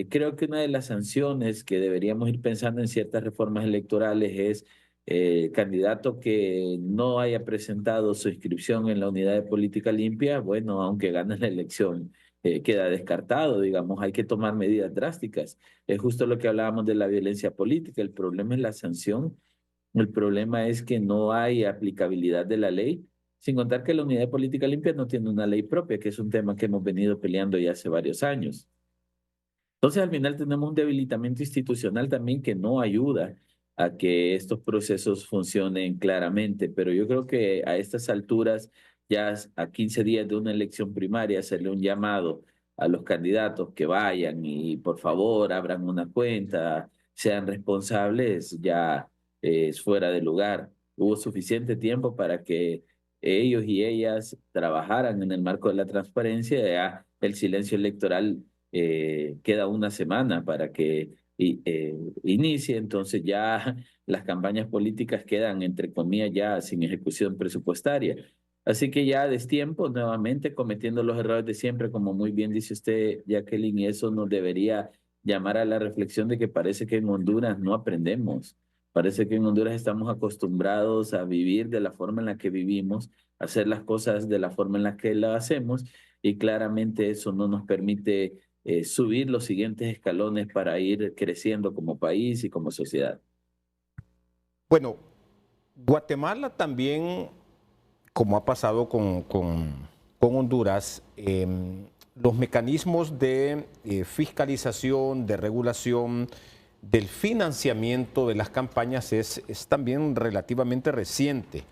creo que una de las sanciones que deberíamos ir pensando en ciertas reformas electorales es candidato que no haya presentado su inscripción en la unidad de política limpia, bueno, aunque gane la elección, queda descartado, digamos, hay que tomar medidas drásticas. Es justo lo que hablábamos de la violencia política, el problema es la sanción, el problema es que no hay aplicabilidad de la ley, sin contar que la unidad de política limpia no tiene una ley propia, que es un tema que hemos venido peleando ya hace varios años. Entonces, al final tenemos un debilitamiento institucional también que no ayuda a que estos procesos funcionen claramente, pero yo creo que a estas alturas, ya a 15 días de una elección primaria, hacerle un llamado a los candidatos que vayan y por favor abran una cuenta, sean responsables, ya es fuera de lugar. Hubo suficiente tiempo para que ellos y ellas trabajaran en el marco de la transparencia, ya el silencio electoral queda una semana para que inicie, entonces ya las campañas políticas quedan, entre comillas, ya sin ejecución presupuestaria. Así que ya a destiempo, nuevamente cometiendo los errores de siempre, como muy bien dice usted, Jacqueline, y eso nos debería llamar a la reflexión de que parece que en Honduras no aprendemos. Parece que en Honduras estamos acostumbrados a vivir de la forma en la que vivimos, a hacer las cosas de la forma en la que las hacemos, y claramente eso no nos permite subir los siguientes escalones para ir creciendo como país y como sociedad. Bueno, Guatemala también, como ha pasado con Honduras, los mecanismos de fiscalización, de regulación, del financiamiento de las campañas es también relativamente reciente.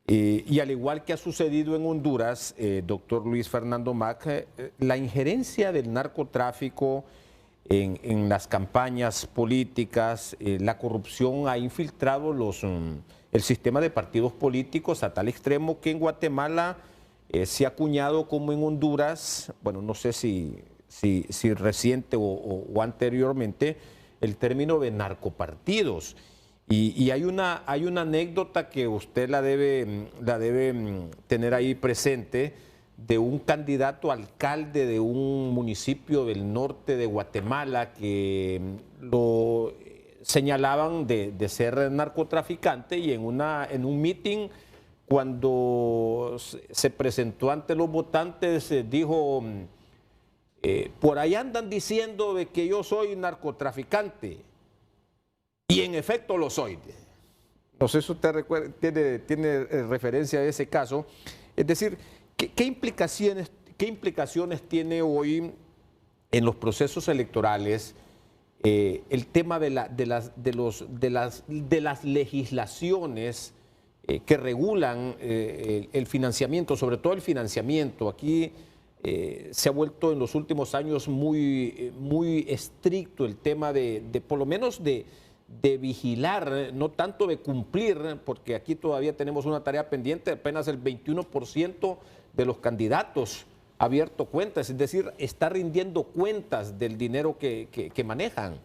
Y al igual que ha sucedido en Honduras, doctor Luis Fernando Mac, la injerencia del narcotráfico en las campañas políticas, la corrupción ha infiltrado el sistema de partidos políticos a tal extremo que en Guatemala se ha acuñado como en Honduras, bueno, no sé si reciente o anteriormente, el término de narcopartidos. Y hay una anécdota que usted la debe tener ahí presente, de un candidato alcalde de un municipio del norte de Guatemala que lo señalaban de ser narcotraficante, y en un meeting, cuando se presentó ante los votantes, dijo, por ahí andan diciendo de que yo soy narcotraficante. Y en efecto lo soy. No sé si usted tiene referencia a ese caso. Es decir, ¿qué implicaciones tiene hoy en los procesos electorales el tema de las legislaciones que regulan el financiamiento, sobre todo el financiamiento? Aquí se ha vuelto en los últimos años muy estricto el tema de por lo menos de vigilar, no tanto de cumplir, porque aquí todavía tenemos una tarea pendiente. Apenas el 21% de los candidatos ha abierto cuentas, es decir, está rindiendo cuentas del dinero que manejan.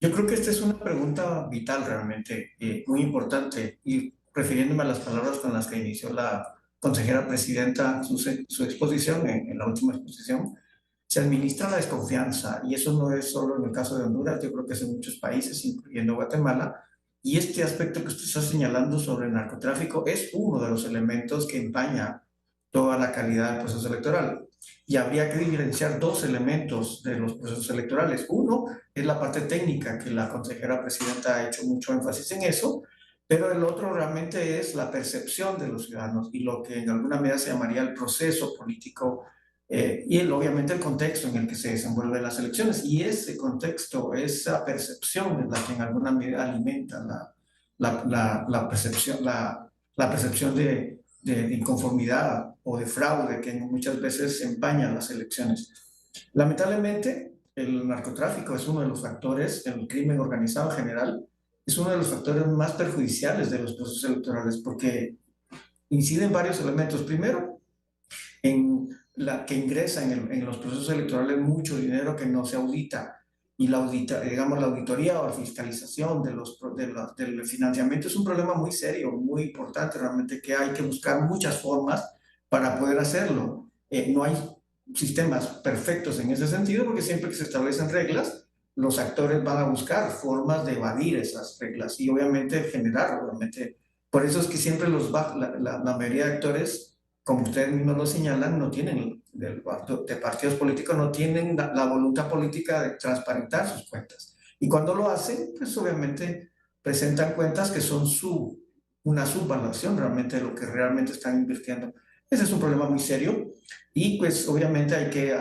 Yo creo que esta es una pregunta vital realmente, muy importante, y refiriéndome a las palabras con las que inició la consejera presidenta su exposición, en la última exposición, se administra la desconfianza, y eso no es solo en el caso de Honduras, yo creo que es en muchos países, incluyendo Guatemala, y este aspecto que usted está señalando sobre el narcotráfico es uno de los elementos que empaña toda la calidad del proceso electoral. Y habría que diferenciar dos elementos de los procesos electorales. Uno es la parte técnica, que la consejera presidenta ha hecho mucho énfasis en eso, pero el otro realmente es la percepción de los ciudadanos y lo que en alguna medida se llamaría el proceso político obviamente el contexto en el que se desenvuelven las elecciones. Y ese contexto, esa percepción es la que en alguna medida alimenta la percepción, la percepción de inconformidad o de fraude que muchas veces empañan las elecciones. Lamentablemente, el narcotráfico es uno de los factores, el crimen organizado en general, es uno de los factores más perjudiciales de los procesos electorales porque inciden varios elementos. Primero, en la que ingresa en los procesos electorales mucho dinero que no se audita, y la auditoría o la fiscalización del financiamiento es un problema muy serio, muy importante realmente, que hay que buscar muchas formas para poder hacerlo. No hay sistemas perfectos en ese sentido, porque siempre que se establecen reglas, los actores van a buscar formas de evadir esas reglas y obviamente generar, obviamente. Por eso es que siempre la mayoría de actores, como ustedes mismos lo señalan, no tienen, de partidos políticos, no tienen la voluntad política de transparentar sus cuentas. Y cuando lo hacen, pues obviamente presentan cuentas que son una subvaluación realmente de lo que realmente están invirtiendo. Ese es un problema muy serio y pues obviamente hay que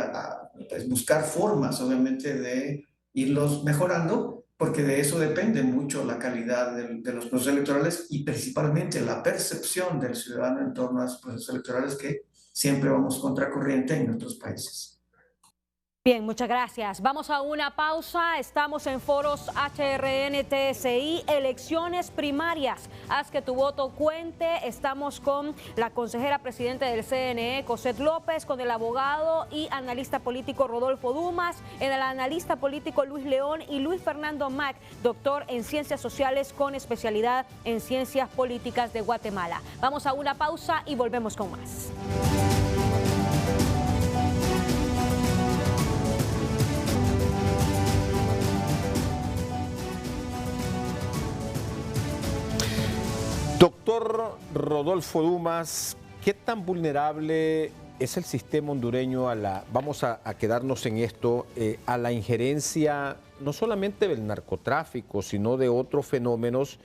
pues, buscar formas, obviamente, de irlos mejorando, porque de eso depende mucho la calidad de los procesos electorales y principalmente la percepción del ciudadano en torno a los procesos electorales, que siempre vamos contracorriente en nuestros países. Bien, muchas gracias. Vamos a una pausa. Estamos en Foros HRN TSI, elecciones primarias. Haz que tu voto cuente. Estamos con la consejera presidenta del CNE, Cosette López, con el abogado y analista político Rodolfo Dumas, en el analista político Luis León y Luis Fernando Mac, doctor en Ciencias Sociales con especialidad en Ciencias Políticas de Guatemala. Vamos a una pausa y volvemos con más. Doctor Rodolfo Dumas, ¿qué tan vulnerable es el sistema hondureño vamos a quedarnos en esto, a la injerencia no solamente del narcotráfico, sino de otros fenómenos,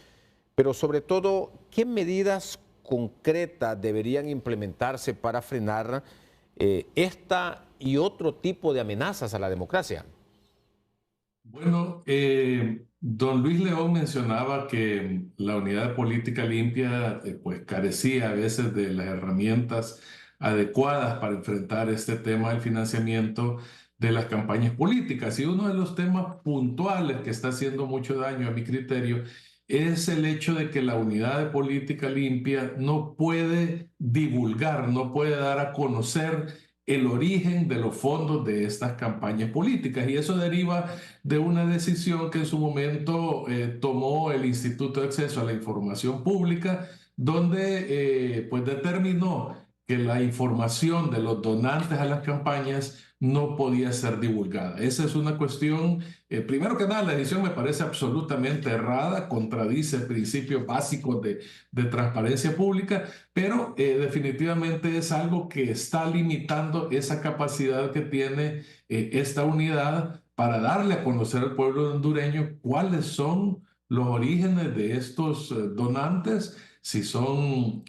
pero sobre todo, qué medidas concretas deberían implementarse para frenar esta y otro tipo de amenazas a la democracia? Bueno, don Luis León mencionaba que la unidad de política limpia pues carecía a veces de las herramientas adecuadas para enfrentar este tema del financiamiento de las campañas políticas. Y uno de los temas puntuales que está haciendo mucho daño a mi criterio es el hecho de que la unidad de política limpia no puede divulgar, no puede dar a conocer el origen de los fondos de estas campañas políticas. Y eso deriva de una decisión que en su momento tomó el Instituto de Acceso a la Información Pública, donde pues determinó que la información de los donantes a las campañas no podía ser divulgada. Esa es una cuestión, primero que nada, la decisión me parece absolutamente errada, contradice principios básicos de transparencia pública, pero definitivamente es algo que está limitando esa capacidad que tiene esta unidad para darle a conocer al pueblo hondureño cuáles son los orígenes de estos donantes, si son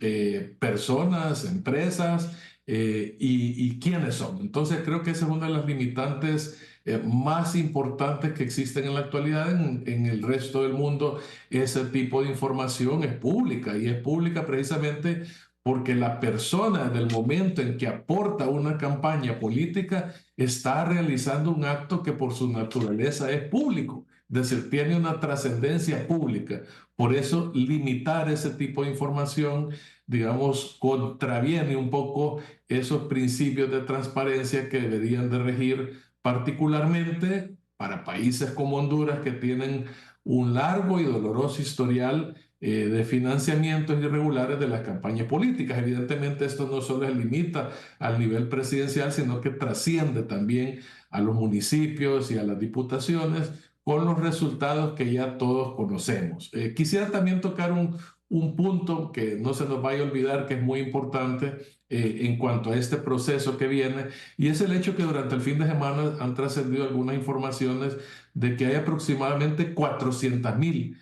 personas, empresas, y quiénes son. Entonces creo que esa es una de las limitantes más importantes que existen en la actualidad. En el resto del mundo ese tipo de información es pública, y es pública precisamente porque la persona, desde el momento en que aporta una campaña política, está realizando un acto que por su naturaleza es público, es decir, tiene una trascendencia pública. Por eso limitar ese tipo de información, digamos, contraviene un poco esos principios de transparencia que deberían de regir particularmente para países como Honduras, que tienen un largo y doloroso historial de financiamientos irregulares de las campañas políticas. Evidentemente, esto no solo se limita al nivel presidencial, sino que trasciende también a los municipios y a las diputaciones, con los resultados que ya todos conocemos. Quisiera también tocar un punto que no se nos vaya a olvidar, que es muy importante en cuanto a este proceso que viene, y es el hecho que durante el fin de semana han trascendido algunas informaciones de que hay aproximadamente 400,000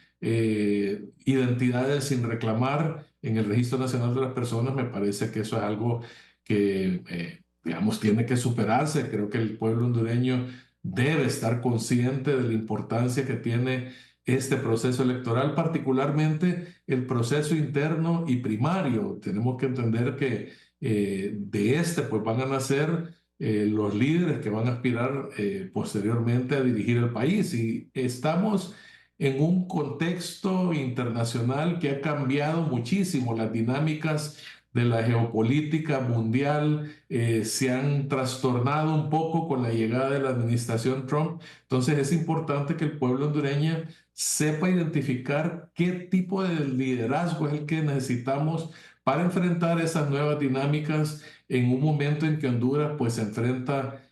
identidades sin reclamar en el Registro Nacional de las Personas. Me parece que eso es algo que, digamos, tiene que superarse. Creo que el pueblo hondureño debe estar consciente de la importancia que tiene este proceso electoral, particularmente el proceso interno y primario. Tenemos que entender que de pues van a nacer los líderes que van a aspirar posteriormente a dirigir el país, y estamos en un contexto internacional que ha cambiado muchísimo. Las dinámicas de la geopolítica mundial se han trastornado un poco con la llegada de la administración Trump. Entonces es importante que el pueblo hondureño sepa identificar qué tipo de liderazgo es el que necesitamos para enfrentar esas nuevas dinámicas en un momento en que Honduras pues se enfrenta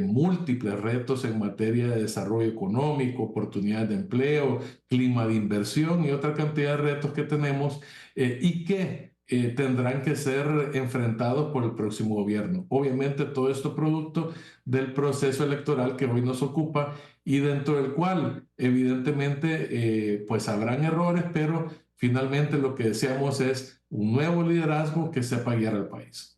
múltiples retos en materia de desarrollo económico, oportunidades de empleo, clima de inversión y otra cantidad de retos que tenemos y que tendrán que ser enfrentados por el próximo gobierno. Obviamente todo esto producto del proceso electoral que hoy nos ocupa y dentro del cual evidentemente pues habrán errores, pero finalmente lo que deseamos es un nuevo liderazgo que sepa guiar al país.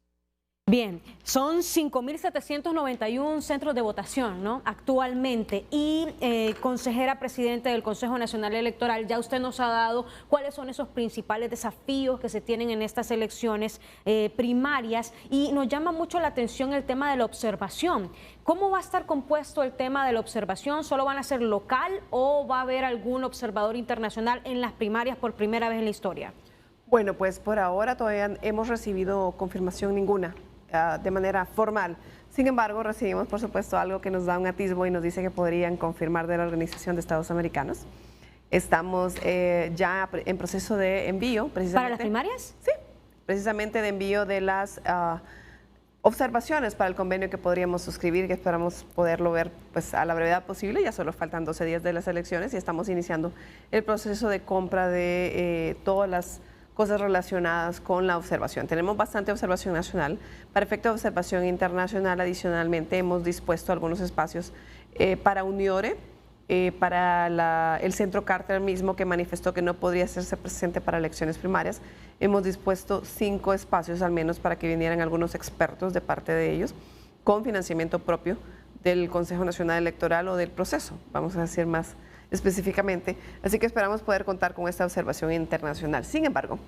Bien, son 5.791 centros de votación, ¿no? Actualmente. Y consejera presidente del Consejo Nacional Electoral, ya usted nos ha dado cuáles son esos principales desafíos que se tienen en estas elecciones primarias, y nos llama mucho la atención el tema de la observación. ¿Cómo va a estar compuesto el tema de la observación? ¿Solo van a ser local o va a haber algún observador internacional en las primarias por primera vez en la historia? Bueno, pues por ahora todavía hemos recibido confirmación ninguna de manera formal. Sin embargo, recibimos, por supuesto, algo que nos da un atisbo y nos dice que podrían confirmar de la Organización de Estados Americanos. Estamos ya en proceso de envío, precisamente. ¿Para las primarias? Sí, precisamente de envío de las observaciones para el convenio que podríamos suscribir, que esperamos poderlo ver pues a la brevedad posible. Ya solo faltan 12 días de las elecciones y estamos iniciando el proceso de compra de todas las cosas relacionadas con la observación. Tenemos bastante observación nacional. Para efecto de observación internacional, adicionalmente, hemos dispuesto algunos espacios para UNIORE, para el Centro Carter mismo, que manifestó que no podría hacerse presente para elecciones primarias. Hemos dispuesto 5 espacios al menos para que vinieran algunos expertos de parte de ellos, con financiamiento propio del Consejo Nacional Electoral o del proceso, vamos a decir más específicamente. Así que esperamos poder contar con esta observación internacional. Sin embargo,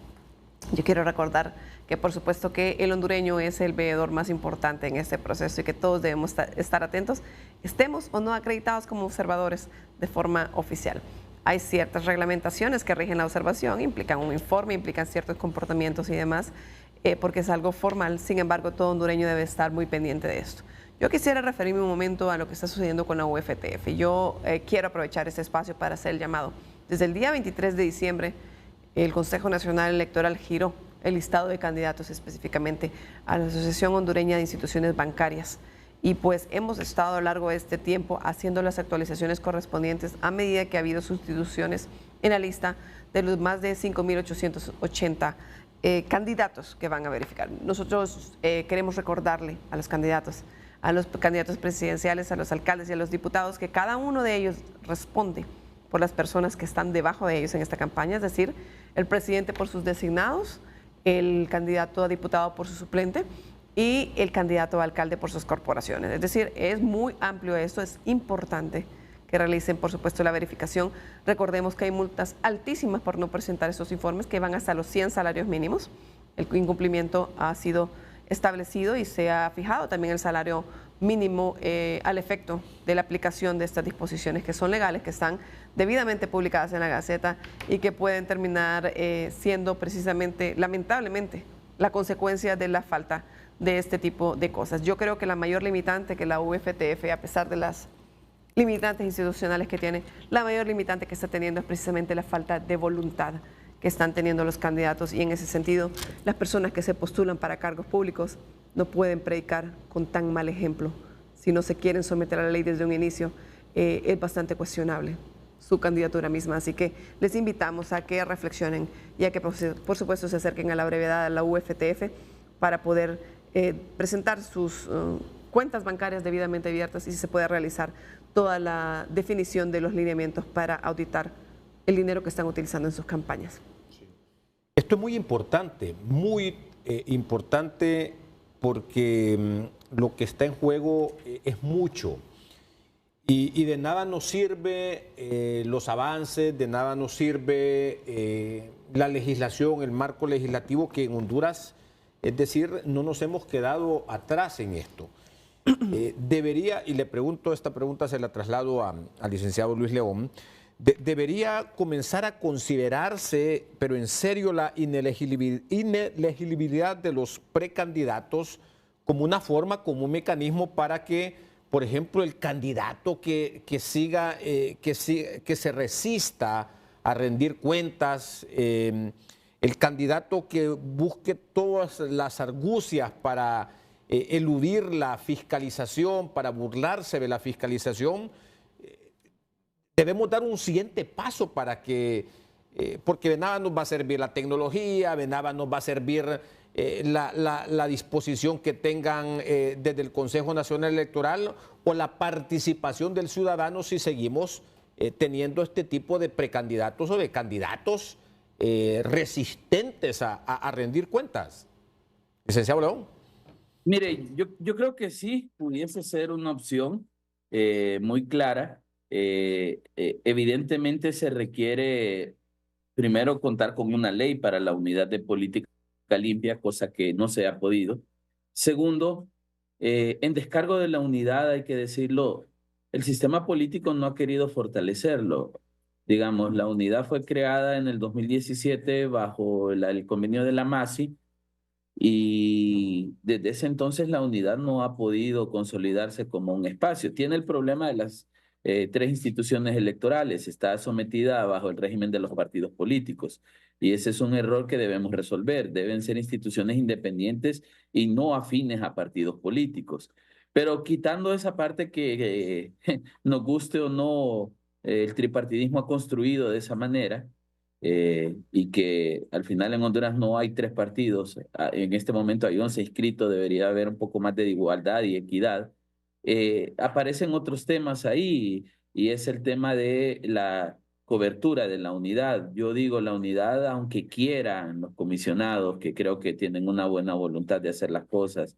yo quiero recordar que por supuesto que el hondureño es el veedor más importante en este proceso y que todos debemos estar atentos, estemos o no acreditados como observadores de forma oficial. Hay ciertas reglamentaciones que rigen la observación, implican un informe, implican ciertos comportamientos y demás, porque es algo formal. Sin embargo, todo hondureño debe estar muy pendiente de esto. Yo quisiera referirme un momento a lo que está sucediendo con la UFTF. Yo quiero aprovechar este espacio para hacer el llamado. Desde el día 23 de diciembre, el Consejo Nacional Electoral giró el listado de candidatos específicamente a la Asociación Hondureña de Instituciones Bancarias. Y pues hemos estado a lo largo de este tiempo haciendo las actualizaciones correspondientes a medida que ha habido sustituciones en la lista de los más de 5.880 candidatos que van a verificar. Nosotros queremos recordarle a los candidatos presidenciales, a los alcaldes y a los diputados, que cada uno de ellos responde por las personas que están debajo de ellos en esta campaña, es decir, el presidente por sus designados, el candidato a diputado por su suplente y el candidato a alcalde por sus corporaciones. Es decir, es muy amplio esto, es importante que realicen, por supuesto, la verificación. Recordemos que hay multas altísimas por no presentar estos informes, que van hasta los 100 salarios mínimos. El incumplimiento ha sido establecido y se ha fijado también el salario mínimo al efecto de la aplicación de estas disposiciones que son legales, que están debidamente publicadas en la Gaceta y que pueden terminar siendo precisamente, lamentablemente, la consecuencia de la falta de este tipo de cosas. Yo creo que la mayor limitante que la UFTF, a pesar de las limitantes institucionales que tiene. La mayor limitante que está teniendo es precisamente la falta de voluntad que están teniendo los candidatos, y en ese sentido las personas que se postulan para cargos públicos no pueden predicar con tan mal ejemplo. Si no se quieren someter a la ley desde un inicio, es bastante cuestionable su candidatura misma. Así que les invitamos a que reflexionen y a que por supuesto se acerquen a la brevedad a la UFTF para poder presentar sus cuentas bancarias debidamente abiertas y se puede realizar toda la definición de los lineamientos para auditar el dinero que están utilizando en sus campañas. Esto es muy importante porque lo que está en juego es mucho y de nada nos sirve los avances, de nada nos sirve la legislación, el marco legislativo que en Honduras, es decir, no nos hemos quedado atrás en esto. Debería, y le pregunto, esta pregunta se la traslado al licenciado Luis León, debería comenzar a considerarse, pero en serio, la inelegibilidad de los precandidatos como una forma, como un mecanismo para que, por ejemplo, el candidato que se resista a rendir cuentas, el candidato que busque todas las argucias para eludir la fiscalización, para burlarse de la fiscalización, debemos dar un siguiente paso para que, porque de nada nos va a servir la tecnología, de nada nos va a servir la disposición que tengan desde el Consejo Nacional Electoral o la participación del ciudadano si seguimos teniendo este tipo de precandidatos o de candidatos resistentes a rendir cuentas. Licenciado León. Mire, yo creo que sí, pudiese ser una opción muy clara. Evidentemente se requiere primero contar con una ley para la unidad de política limpia, cosa que no se ha podido. Segundo, en descargo de la unidad, hay que decirlo, el sistema político no ha querido fortalecerlo. Digamos, la unidad fue creada en el 2017 bajo el convenio de la MASI, y desde ese entonces la unidad no ha podido consolidarse como un espacio. Tiene el problema de las tres instituciones electorales, está sometida bajo el régimen de los partidos políticos, y ese es un error que debemos resolver. Deben ser instituciones independientes y no afines a partidos políticos. Pero quitando esa parte que nos guste o no, el tripartidismo ha construido de esa manera, y que al final en Honduras no hay tres partidos, en este momento hay 11 inscritos, debería haber un poco más de igualdad y equidad. Aparecen otros temas ahí, y es el tema de la cobertura de la unidad. Yo digo, la unidad, aunque quieran los comisionados, que creo que tienen una buena voluntad de hacer las cosas,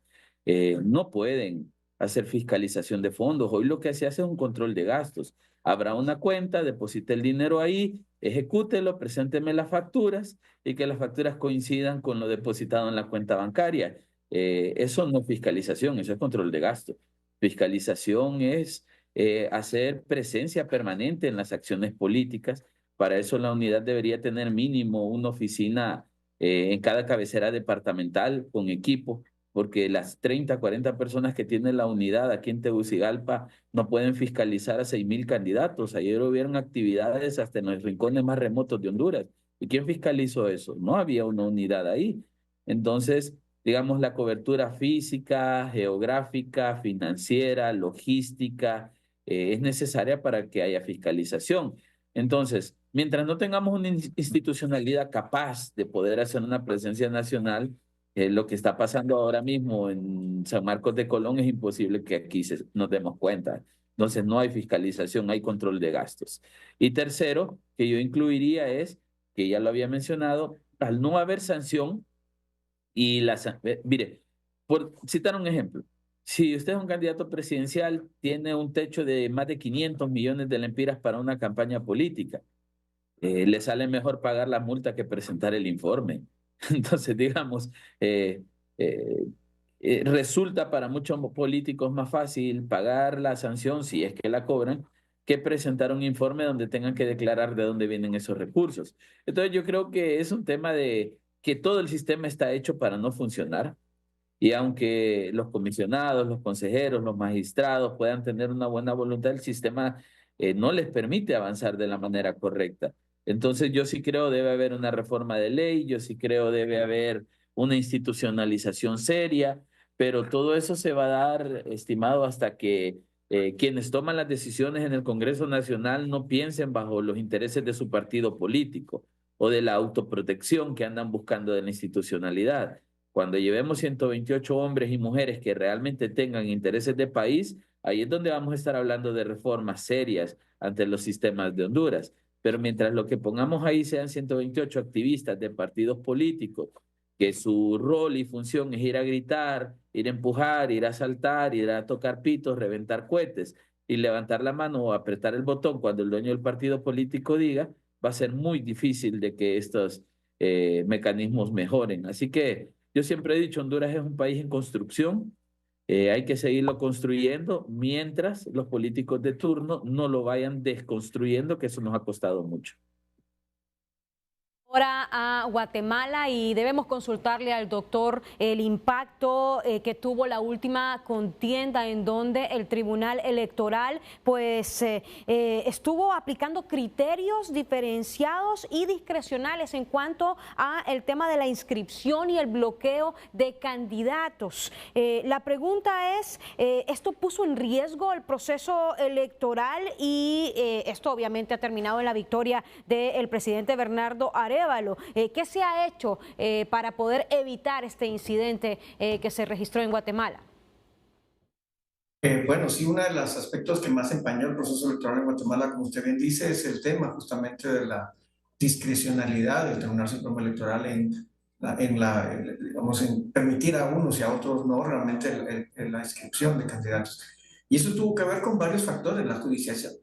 no pueden hacer fiscalización de fondos. Hoy lo que se hace es un control de gastos. Habrá una cuenta, deposite el dinero ahí, ejecútelo, presénteme las facturas y que las facturas coincidan con lo depositado en la cuenta bancaria. Eso no es fiscalización, eso es control de gastos. Fiscalización es hacer presencia permanente en las acciones políticas. Para eso la unidad debería tener mínimo una oficina en cada cabecera departamental con equipo, porque las 30, 40 personas que tiene la unidad aquí en Tegucigalpa no pueden fiscalizar a 6,000 candidatos. Ayer hubieron actividades hasta en los rincones más remotos de Honduras. ¿Y quién fiscalizó eso? No había una unidad ahí. Entonces, digamos, la cobertura física, geográfica, financiera, logística, es necesaria para que haya fiscalización. Entonces, mientras no tengamos una institucionalidad capaz de poder hacer una presencia nacional, lo que está pasando ahora mismo en San Marcos de Colón es imposible que aquí nos demos cuenta. Entonces no hay fiscalización, hay control de gastos. Y tercero, que yo incluiría es, que ya lo había mencionado, al no haber sanción y mire, por citar un ejemplo, si usted es un candidato presidencial, tiene un techo de más de 500 millones de lempiras para una campaña política, le sale mejor pagar la multa que presentar el informe. Entonces, digamos, resulta para muchos políticos más fácil pagar la sanción, si es que la cobran, que presentar un informe donde tengan que declarar de dónde vienen esos recursos. Entonces, yo creo que es un tema de que todo el sistema está hecho para no funcionar, Y aunque los comisionados, los consejeros, los magistrados puedan tener una buena voluntad, el sistema no les permite avanzar de la manera correcta. Entonces yo sí creo debe haber una reforma de ley, yo sí creo debe haber una institucionalización seria, pero todo eso se va a dar, estimado, hasta que quienes toman las decisiones en el Congreso Nacional no piensen bajo los intereses de su partido político o de la autoprotección que andan buscando de la institucionalidad. Cuando llevemos 128 hombres y mujeres que realmente tengan intereses de país, ahí es donde vamos a estar hablando de reformas serias ante los sistemas de Honduras. Pero mientras lo que pongamos ahí sean 128 activistas de partidos políticos, que su rol y función es ir a gritar, ir a empujar, ir a saltar, ir a tocar pitos, reventar cohetes y levantar la mano o apretar el botón cuando el dueño del partido político diga, va a ser muy difícil de que estos mecanismos mejoren. Así que yo siempre he dicho, Honduras es un país en construcción, hay que seguirlo construyendo mientras los políticos de turno no lo vayan desconstruyendo, que eso nos ha costado mucho. Ahora a Guatemala y debemos consultarle al doctor el impacto que tuvo la última contienda en donde el Tribunal Electoral pues estuvo aplicando criterios diferenciados y discrecionales en cuanto a el tema de la inscripción y el bloqueo de candidatos. La pregunta es, ¿esto puso en riesgo el proceso electoral? Y esto obviamente ha terminado en la victoria del presidente Bernardo Arevalo. ¿Qué se ha hecho para poder evitar este incidente que se registró en Guatemala? Bueno, sí, uno de los aspectos que más empañó el proceso electoral en Guatemala, como usted bien dice, es el tema justamente de la discrecionalidad del Tribunal Supremo Electoral digamos, en permitir a unos y a otros no realmente la inscripción de candidatos. Y eso tuvo que ver con varios factores, la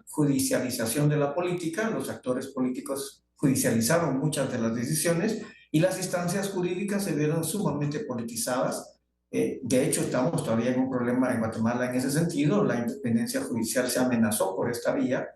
judicialización de la política, los actores políticos judicializaron muchas de las decisiones y las instancias jurídicas se vieron sumamente politizadas. De hecho, estamos todavía en un problema en Guatemala en ese sentido. La independencia judicial se amenazó por esta vía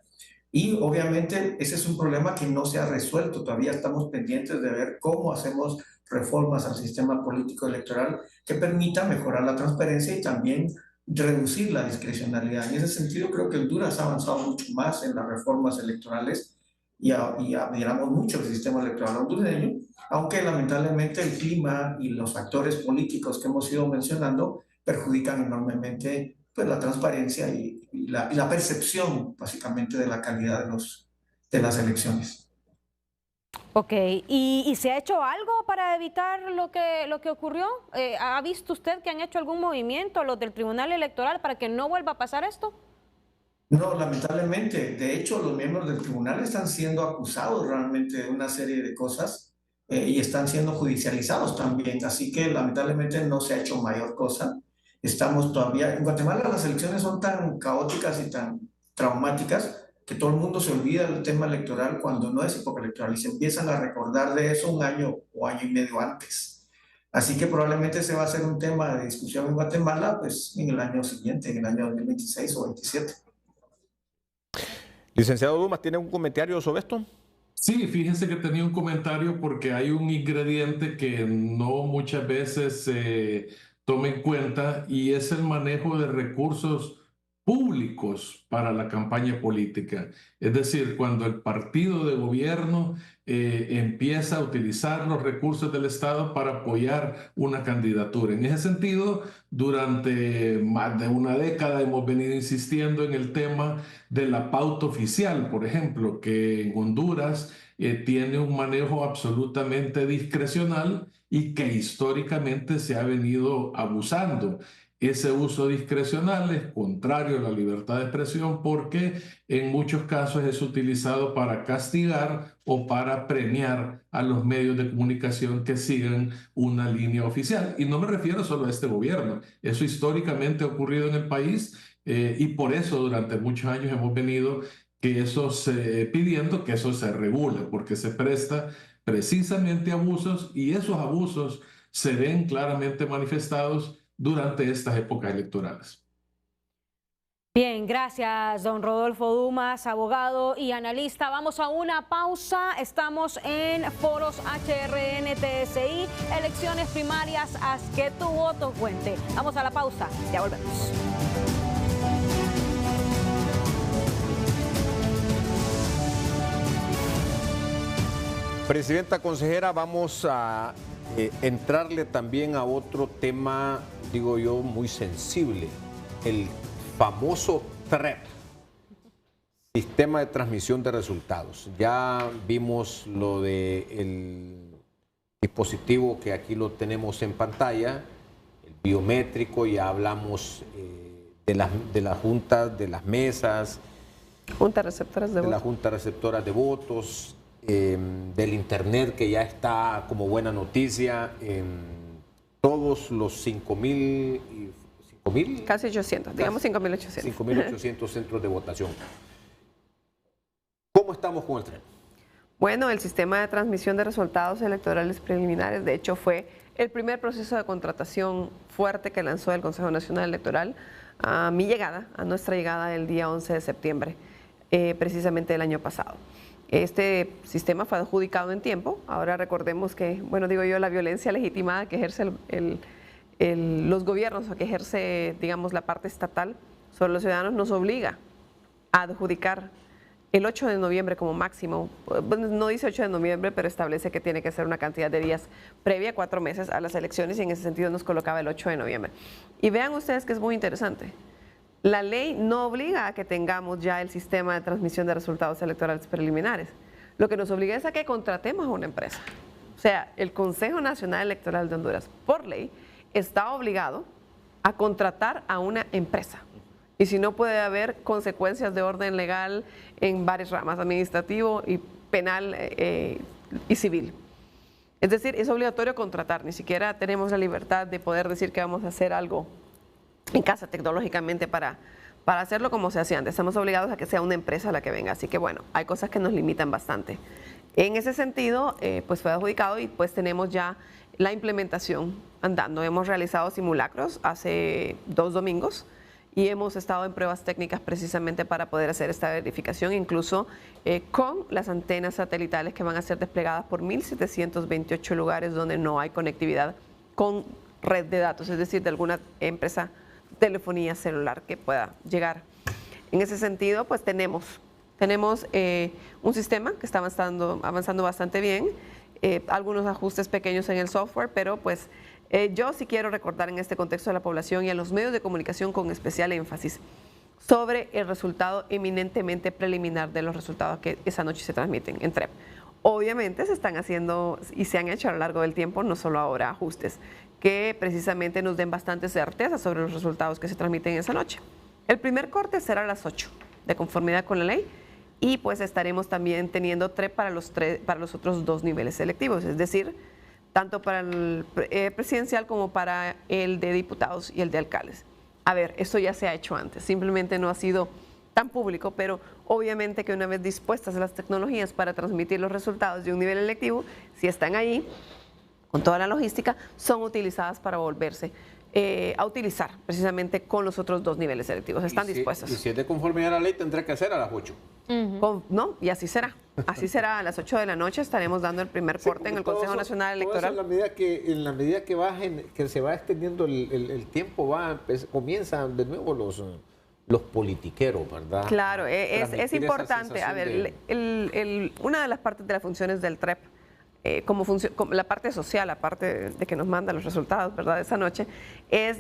y obviamente ese es un problema que no se ha resuelto. Todavía estamos pendientes de ver cómo hacemos reformas al sistema político electoral que permita mejorar la transparencia y también reducir la discrecionalidad. En ese sentido, creo que Honduras ha avanzado mucho más en las reformas electorales y admiramos mucho el sistema electoral hondureño, aunque lamentablemente el clima y los actores políticos que hemos ido mencionando perjudican enormemente pues, la transparencia y la percepción básicamente de la calidad de las elecciones. Ok, ¿y se ha hecho algo para evitar lo que ocurrió? ¿Ha visto usted que han hecho algún movimiento los del Tribunal Electoral para que no vuelva a pasar esto? No, lamentablemente. De hecho, los miembros del tribunal están siendo acusados realmente de una serie de cosas y están siendo judicializados también. Así que lamentablemente no se ha hecho mayor cosa. Estamos todavía, en Guatemala las elecciones son tan caóticas y tan traumáticas que todo el mundo se olvida del tema electoral cuando no es época electoral y se empiezan a recordar de eso un año o año y medio antes. Así que probablemente se va a hacer un tema de discusión en Guatemala pues en el año siguiente, en el año 2026 o 27. Licenciado Dumas, ¿tiene un comentario sobre esto? Sí, fíjense que tenía un comentario porque hay un ingrediente que no muchas veces se toma en cuenta y es el manejo de recursos públicos para la campaña política. Es decir, cuando el partido de gobierno empieza a utilizar los recursos del Estado para apoyar una candidatura. En ese sentido, durante más de una década hemos venido insistiendo en el tema de la pauta oficial, por ejemplo, que en Honduras tiene un manejo absolutamente discrecional y que históricamente se ha venido abusando. Ese uso discrecional es contrario a la libertad de expresión porque en muchos casos es utilizado para castigar o para premiar a los medios de comunicación que sigan una línea oficial. Y no me refiero solo a este gobierno, eso históricamente ha ocurrido en el país y por eso durante muchos años hemos venido pidiendo que eso se regule, porque se presta precisamente a abusos y esos abusos se ven claramente manifestados durante estas épocas electorales. Bien, gracias, don Rodolfo Dumas, abogado y analista. Vamos a una pausa. Estamos en Foros HRN TSI, elecciones primarias, haz que tu voto cuente. Vamos a la pausa, ya volvemos. Presidenta consejera, vamos a entrarle también a otro tema, digo yo, muy sensible, el famoso TREP, Sistema de Transmisión de Resultados. Ya vimos lo del dispositivo que aquí lo tenemos en pantalla, el biométrico, ya hablamos de las juntas, de las mesas, Juntas receptoras de votos. las juntas receptoras de votos, del internet, que ya está como buena noticia en todos los 5.000, Casi 800, digamos 5.800. 5.800 centros de votación. ¿Cómo estamos con el tren? Bueno, el sistema de transmisión de resultados electorales preliminares, de hecho, fue el primer proceso de contratación fuerte que lanzó el Consejo Nacional Electoral a nuestra llegada el día 11 de septiembre, precisamente del año pasado. Este sistema fue adjudicado en tiempo. Ahora recordemos que, bueno, digo yo, la violencia legitimada que ejerce los gobiernos o que ejerce, digamos, la parte estatal sobre los ciudadanos nos obliga a adjudicar el 8 de noviembre como máximo. No dice 8 de noviembre, pero establece que tiene que ser una cantidad de días previa, 4 meses a las elecciones, y en ese sentido nos colocaba el 8 de noviembre. Y vean ustedes que es muy interesante. La ley no obliga a que tengamos ya el sistema de transmisión de resultados electorales preliminares. Lo que nos obliga es a que contratemos a una empresa. O sea, el Consejo Nacional Electoral de Honduras, por ley, está obligado a contratar a una empresa. Y si no, puede haber consecuencias de orden legal en varias ramas, administrativo y penal y civil. Es decir, es obligatorio contratar, ni siquiera tenemos la libertad de poder decir que vamos a hacer algo en casa tecnológicamente para hacerlo como se hacía antes. Estamos obligados a que sea una empresa la que venga, así que bueno, hay cosas que nos limitan bastante. En ese sentido, pues fue adjudicado y pues tenemos ya la implementación andando. Hemos realizado simulacros hace 2 domingos y hemos estado en pruebas técnicas precisamente para poder hacer esta verificación, incluso con las antenas satelitales que van a ser desplegadas por 1.728 lugares donde no hay conectividad con red de datos, es decir, de alguna empresa telefonía celular que pueda llegar. En ese sentido, pues tenemos un sistema que está avanzando bastante bien, algunos ajustes pequeños en el software, pero pues yo sí quiero recordar en este contexto a la población y a los medios de comunicación con especial énfasis sobre el resultado eminentemente preliminar de los resultados que esa noche se transmiten en TREP. Obviamente se están haciendo y se han hecho a lo largo del tiempo, no solo ahora, ajustes que precisamente nos den bastante certeza sobre los resultados que se transmiten esa noche. El primer corte será a las 8, de conformidad con la ley, y pues estaremos también teniendo TREP para los otros 2 niveles selectivos, es decir, tanto para el presidencial como para el de diputados y el de alcaldes. A ver, esto ya se ha hecho antes, simplemente no ha sido tan público, pero obviamente que una vez dispuestas las tecnologías para transmitir los resultados de un nivel electivo, si están ahí, con toda la logística, son utilizadas para volverse a utilizar precisamente con los otros 2 niveles selectivos. Están dispuestos. Y si es de conformidad a la ley, tendrá que hacer a las 8. No, y así será. Así será, a las 8 de la noche estaremos dando el primer corte en el Consejo Nacional Electoral. En la medida que se va extendiendo el tiempo, comienzan de nuevo los politiqueros, ¿verdad? Claro, es importante. A ver, una de las partes de las funciones del TREP, como la parte social, aparte de que nos manda los resultados, ¿verdad?, de esa noche, es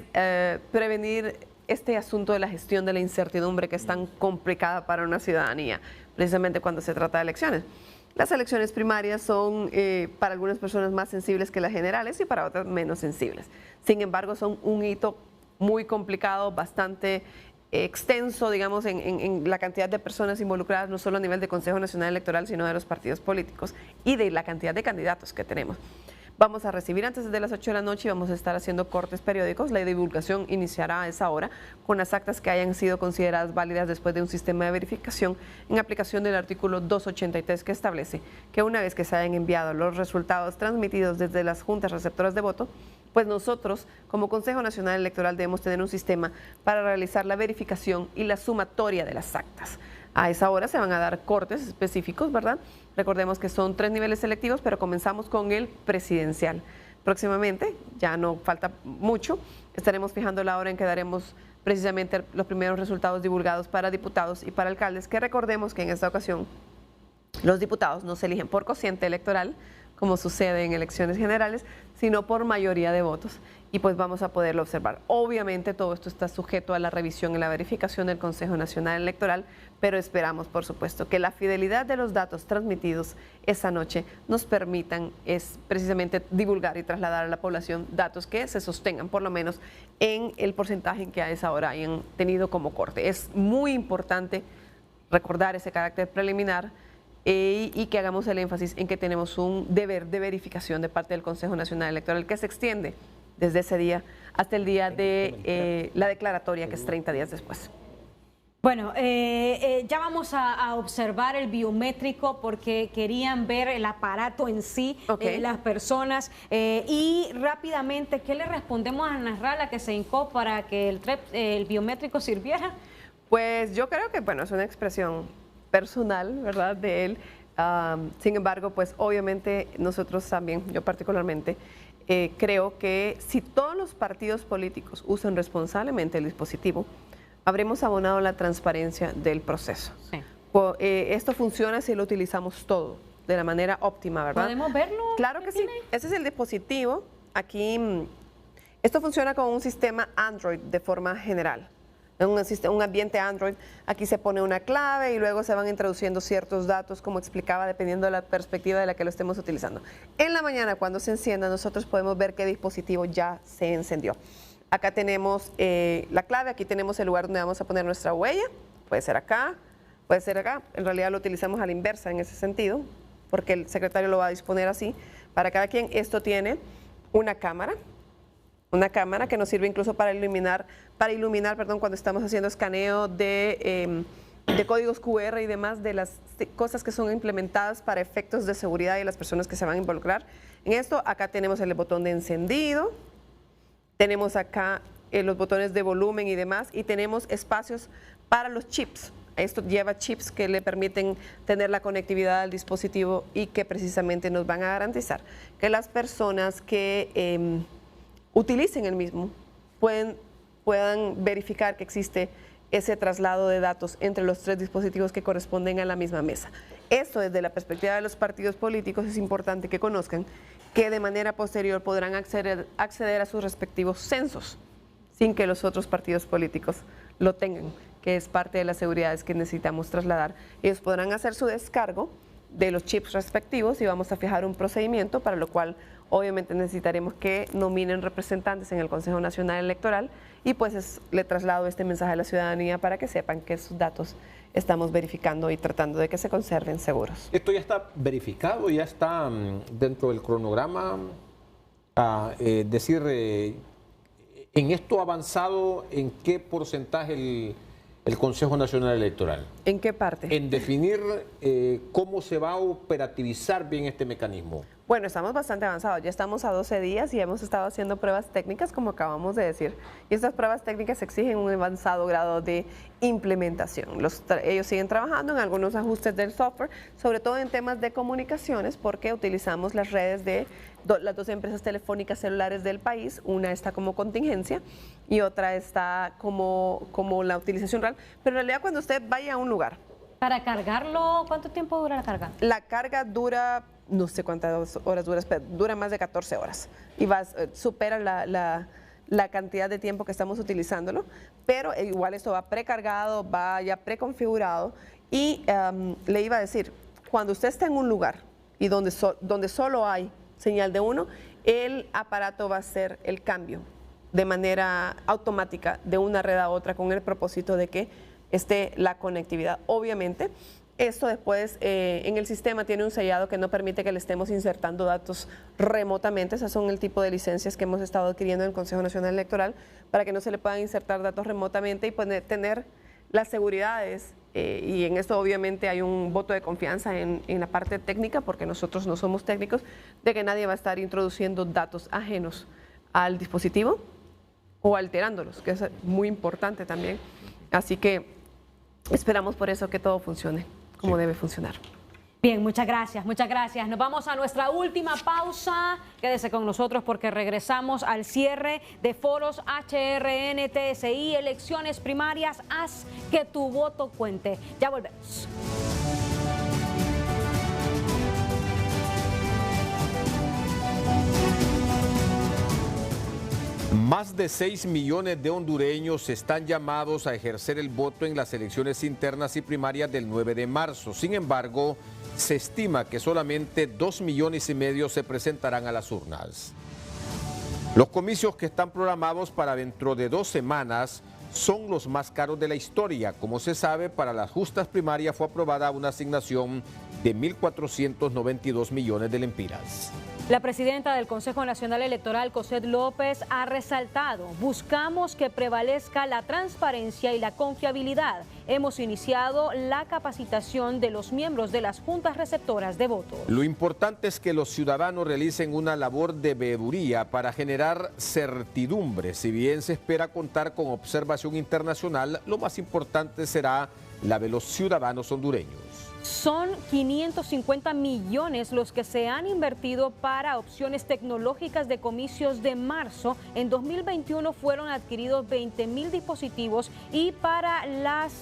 prevenir este asunto de la gestión de la incertidumbre que es tan complicada para una ciudadanía, precisamente cuando se trata de elecciones. Las elecciones primarias son para algunas personas más sensibles que las generales y para otras menos sensibles. Sin embargo, son un hito muy complicado, bastante extenso, digamos, en la cantidad de personas involucradas, no solo a nivel de Consejo Nacional Electoral, sino de los partidos políticos y de la cantidad de candidatos que tenemos. Vamos a recibir antes de las 8 de la noche y vamos a estar haciendo cortes periódicos. La divulgación iniciará a esa hora con las actas que hayan sido consideradas válidas después de un sistema de verificación en aplicación del artículo 283 que establece que una vez que se hayan enviado los resultados transmitidos desde las juntas receptoras de voto, pues nosotros como Consejo Nacional Electoral debemos tener un sistema para realizar la verificación y la sumatoria de las actas. A esa hora se van a dar cortes específicos, ¿verdad? Recordemos que son 3 niveles selectivos, pero comenzamos con el presidencial. Próximamente, ya no falta mucho, estaremos fijando la hora en que daremos precisamente los primeros resultados divulgados para diputados y para alcaldes, que recordemos que en esta ocasión los diputados no se eligen por cociente electoral, como sucede en elecciones generales, sino por mayoría de votos. Y pues vamos a poderlo observar. Obviamente todo esto está sujeto a la revisión y la verificación del Consejo Nacional Electoral, pero esperamos, por supuesto, que la fidelidad de los datos transmitidos esa noche nos permitan precisamente divulgar y trasladar a la población datos que se sostengan, por lo menos en el porcentaje que a esa hora hayan tenido como corte. Es muy importante recordar ese carácter preliminar y que hagamos el énfasis en que tenemos un deber de verificación de parte del Consejo Nacional Electoral que se extiende desde ese día hasta el día de la declaratoria, que es 30 días después. Bueno, ya vamos a observar el biométrico porque querían ver el aparato en sí, las personas. Y rápidamente, ¿qué le respondemos a Nasralla que se hincó para que el biométrico sirviera? Pues yo creo que, bueno, es una expresión personal, ¿verdad?, de él. Sin embargo, pues obviamente nosotros también, yo particularmente, creo que si todos los partidos políticos usan responsablemente el dispositivo, habremos abonado la transparencia del proceso. Sí. Esto funciona si lo utilizamos todo de la manera óptima, ¿verdad? ¿Podemos verlo? Claro que sí. Ese es el dispositivo. Aquí, esto funciona con un sistema Android de forma general. En un ambiente Android, aquí se pone una clave y luego se van introduciendo ciertos datos, como explicaba, dependiendo de la perspectiva de la que lo estemos utilizando. En la mañana, cuando se encienda, nosotros podemos ver qué dispositivo ya se encendió. Acá tenemos la clave, aquí tenemos el lugar donde vamos a poner nuestra huella, puede ser acá, puede ser acá. En realidad lo utilizamos a la inversa en ese sentido, porque el secretario lo va a disponer así. Para cada quien, esto tiene una cámara que nos sirve incluso para iluminar, cuando estamos haciendo escaneo de códigos QR y demás, de las cosas que son implementadas para efectos de seguridad y las personas que se van a involucrar en esto. Acá tenemos el botón de encendido, tenemos acá los botones de volumen y demás, y tenemos espacios para los chips. Esto lleva chips que le permiten tener la conectividad al dispositivo y que precisamente nos van a garantizar que las personas que utilicen el mismo puedan verificar que existe ese traslado de datos entre los 3 dispositivos que corresponden a la misma mesa. Esto, desde la perspectiva de los partidos políticos, es importante que conozcan que de manera posterior podrán acceder a sus respectivos censos sin que los otros partidos políticos lo tengan, que es parte de las seguridades que necesitamos trasladar. Ellos podrán hacer su descargo de los chips respectivos y vamos a fijar un procedimiento, para lo cual obviamente necesitaremos que nominen representantes en el Consejo Nacional Electoral, y pues le traslado este mensaje a la ciudadanía para que sepan que sus datos estamos verificando y tratando de que se conserven seguros. ¿Esto ya está verificado, ya está dentro del cronograma? En esto avanzado, ¿en qué porcentaje el Consejo Nacional Electoral? ¿En qué parte? En definir cómo se va a operativizar bien este mecanismo. Bueno, estamos bastante avanzados, ya estamos a 12 días y hemos estado haciendo pruebas técnicas, como acabamos de decir. Y estas pruebas técnicas exigen un avanzado grado de implementación. Ellos siguen trabajando en algunos ajustes del software, sobre todo en temas de comunicaciones, porque utilizamos las redes de las 2 empresas telefónicas celulares del país. Una está como contingencia y otra está como la utilización real. Pero en realidad, cuando usted vaya a un lugar, para cargarlo, ¿cuánto tiempo dura la carga? La carga dura, no sé cuántas horas dura, pero dura más de 14 horas y supera la cantidad de tiempo que estamos utilizándolo, pero igual esto va precargado, va ya preconfigurado. Y le iba a decir, cuando usted está en un lugar y donde solo hay señal de uno, el aparato va a hacer el cambio de manera automática de una red a otra, con el propósito de que esté la conectividad. Obviamente, Esto después en el sistema tiene un sellado que no permite que le estemos insertando datos remotamente. Esas son el tipo de licencias que hemos estado adquiriendo en el Consejo Nacional Electoral para que no se le puedan insertar datos remotamente y tener las seguridades. Y en esto obviamente hay un voto de confianza en la parte técnica, porque nosotros no somos técnicos, de que nadie va a estar introduciendo datos ajenos al dispositivo o alterándolos, que es muy importante también. Así que esperamos por eso que todo funcione como debe funcionar. Bien, muchas gracias, muchas gracias. Nos vamos a nuestra última pausa. Quédese con nosotros porque regresamos al cierre de foros HRN, TSI, elecciones primarias. Haz que tu voto cuente. Ya volvemos. Más de 6 millones de hondureños están llamados a ejercer el voto en las elecciones internas y primarias del 9 de marzo. Sin embargo, se estima que solamente 2,5 millones se presentarán a las urnas. Los comicios que están programados para dentro de 2 semanas son los más caros de la historia. Como se sabe, para las justas primarias fue aprobada una asignación de 1.492 millones de lempiras. La presidenta del Consejo Nacional Electoral, Cosette López, ha resaltado: buscamos que prevalezca la transparencia y la confiabilidad. Hemos iniciado la capacitación de los miembros de las juntas receptoras de votos. Lo importante es que los ciudadanos realicen una labor de veeduría para generar certidumbre. Si bien se espera contar con observación internacional, lo más importante será la de los ciudadanos hondureños. Son 550 millones los que se han invertido para opciones tecnológicas de comicios de marzo. En 2021 fueron adquiridos 20,000 dispositivos y para las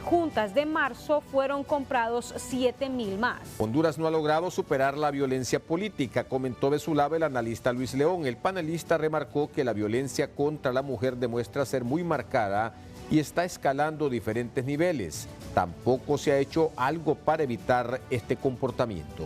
juntas de marzo fueron comprados 7,000 más. Honduras no ha logrado superar la violencia política, comentó de su lado el analista Luis León. El panelista remarcó que la violencia contra la mujer demuestra ser muy marcada y está escalando diferentes niveles. Tampoco se ha hecho algo para evitar este comportamiento.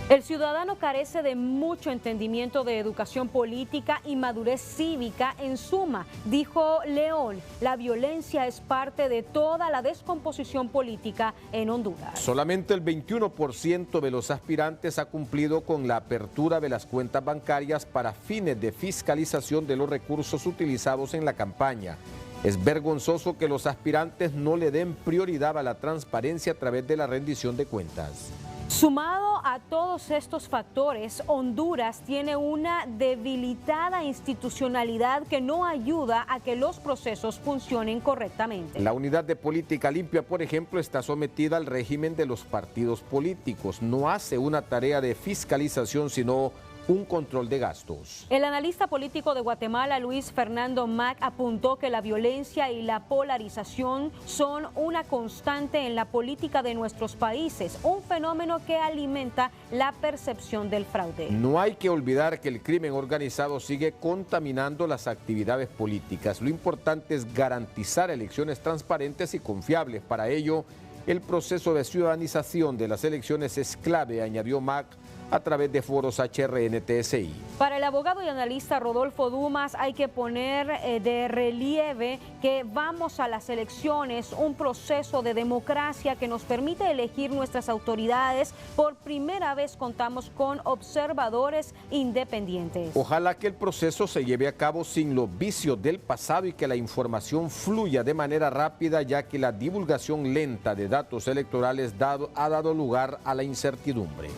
El ciudadano carece de mucho entendimiento de educación política y madurez cívica. En suma, dijo León, la violencia es parte de toda la descomposición política en Honduras. Solamente el 21% de los aspirantes ha cumplido con la apertura de las cuentas bancarias para fines de fiscalización de los recursos utilizados en la campaña. Es vergonzoso que los aspirantes no le den prioridad a la transparencia a través de la rendición de cuentas. Sumado a todos estos factores, Honduras tiene una debilitada institucionalidad que no ayuda a que los procesos funcionen correctamente. La unidad de política limpia, por ejemplo, está sometida al régimen de los partidos políticos. No hace una tarea de fiscalización, sino un control de gastos. El analista político de Guatemala, Luis Fernando Mac, apuntó que la violencia y la polarización son una constante en la política de nuestros países, un fenómeno que alimenta la percepción del fraude. No hay que olvidar que el crimen organizado sigue contaminando las actividades políticas. Lo importante es garantizar elecciones transparentes y confiables. Para ello, el proceso de ciudadanización de las elecciones es clave, añadió Mac, a través de foros HRN-TSI. Para el abogado y analista Rodolfo Dumas, hay que poner de relieve que vamos a las elecciones, un proceso de democracia que nos permite elegir nuestras autoridades. Por primera vez contamos con observadores independientes. Ojalá que el proceso se lleve a cabo sin los vicios del pasado y que la información fluya de manera rápida, ya que la divulgación lenta de datos electorales ha dado lugar a la incertidumbre.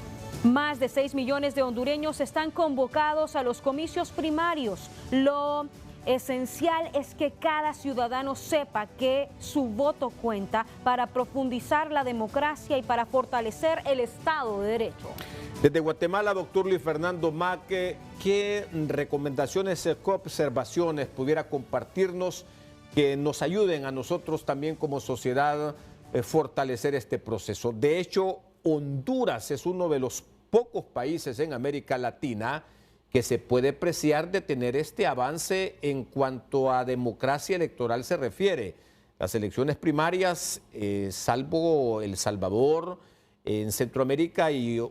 Más de 6 millones de hondureños están convocados a los comicios primarios. Lo esencial es que cada ciudadano sepa que su voto cuenta para profundizar la democracia y para fortalecer el Estado de Derecho. Desde Guatemala, doctor Luis Fernando Maque, ¿qué recomendaciones, qué observaciones pudiera compartirnos que nos ayuden a nosotros también como sociedad a fortalecer este proceso? De hecho, Honduras es uno de los pocos países en América Latina que se puede apreciar de tener este avance en cuanto a democracia electoral se refiere. Las elecciones primarias, salvo El Salvador, en Centroamérica y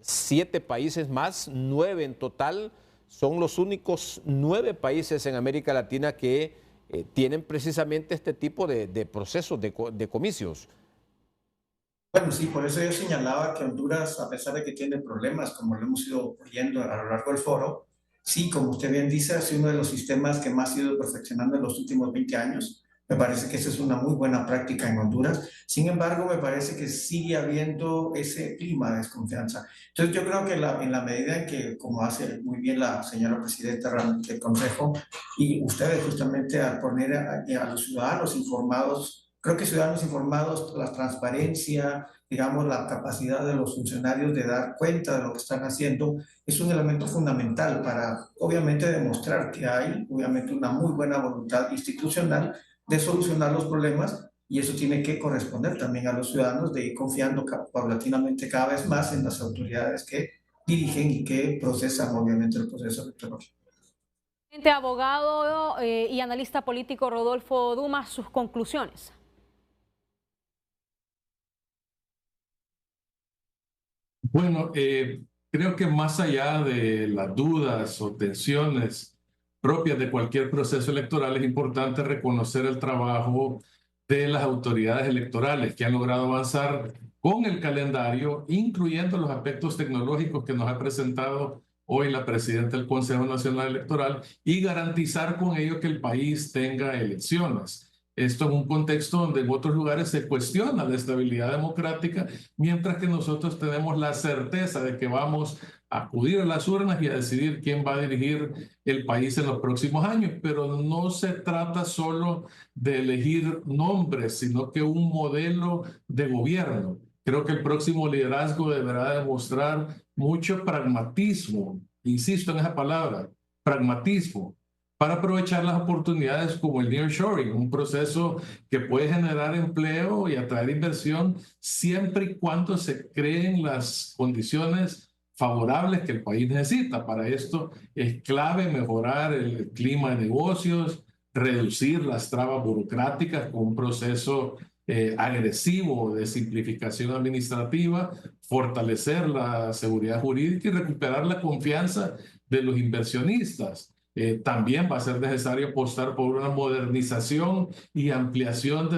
7 países más, 9 en total, son los únicos 9 países en América Latina que tienen precisamente este tipo de procesos de comicios. Bueno, sí, por eso yo señalaba que Honduras, a pesar de que tiene problemas, como lo hemos ido oyendo a lo largo del foro, sí, como usted bien dice, ha sido uno de los sistemas que más ha ido perfeccionando en los últimos 20 años. Me parece que esa es una muy buena práctica en Honduras. Sin embargo, me parece que sigue habiendo ese clima de desconfianza. Entonces, yo creo que en la medida en que, como hace muy bien la señora presidenta realmente del Consejo, y ustedes justamente al poner a los ciudadanos informados, creo que ciudadanos informados, la transparencia, digamos, la capacidad de los funcionarios de dar cuenta de lo que están haciendo, es un elemento fundamental para, obviamente, demostrar que hay, obviamente, una muy buena voluntad institucional de solucionar los problemas y eso tiene que corresponder también a los ciudadanos de ir confiando paulatinamente cada vez más en las autoridades que dirigen y que procesan, obviamente, el proceso electoral. Abogado y analista político Rodolfo Dumas, sus conclusiones. Bueno, creo que más allá de las dudas o tensiones propias de cualquier proceso electoral, es importante reconocer el trabajo de las autoridades electorales que han logrado avanzar con el calendario, incluyendo los aspectos tecnológicos que nos ha presentado hoy la presidenta del Consejo Nacional Electoral, y garantizar con ello que el país tenga elecciones. Esto en un contexto donde en otros lugares se cuestiona la estabilidad democrática, mientras que nosotros tenemos la certeza de que vamos a acudir a las urnas y a decidir quién va a dirigir el país en los próximos años. Pero no se trata solo de elegir nombres, sino que un modelo de gobierno. Creo que el próximo liderazgo deberá demostrar mucho pragmatismo, insisto en esa palabra, pragmatismo, para aprovechar las oportunidades como el nearshoring, un proceso que puede generar empleo y atraer inversión siempre y cuando se creen las condiciones favorables que el país necesita. Para esto es clave mejorar el clima de negocios, reducir las trabas burocráticas con un proceso agresivo de simplificación administrativa, fortalecer la seguridad jurídica y recuperar la confianza de los inversionistas. También va a ser necesario apostar por una modernización y ampliación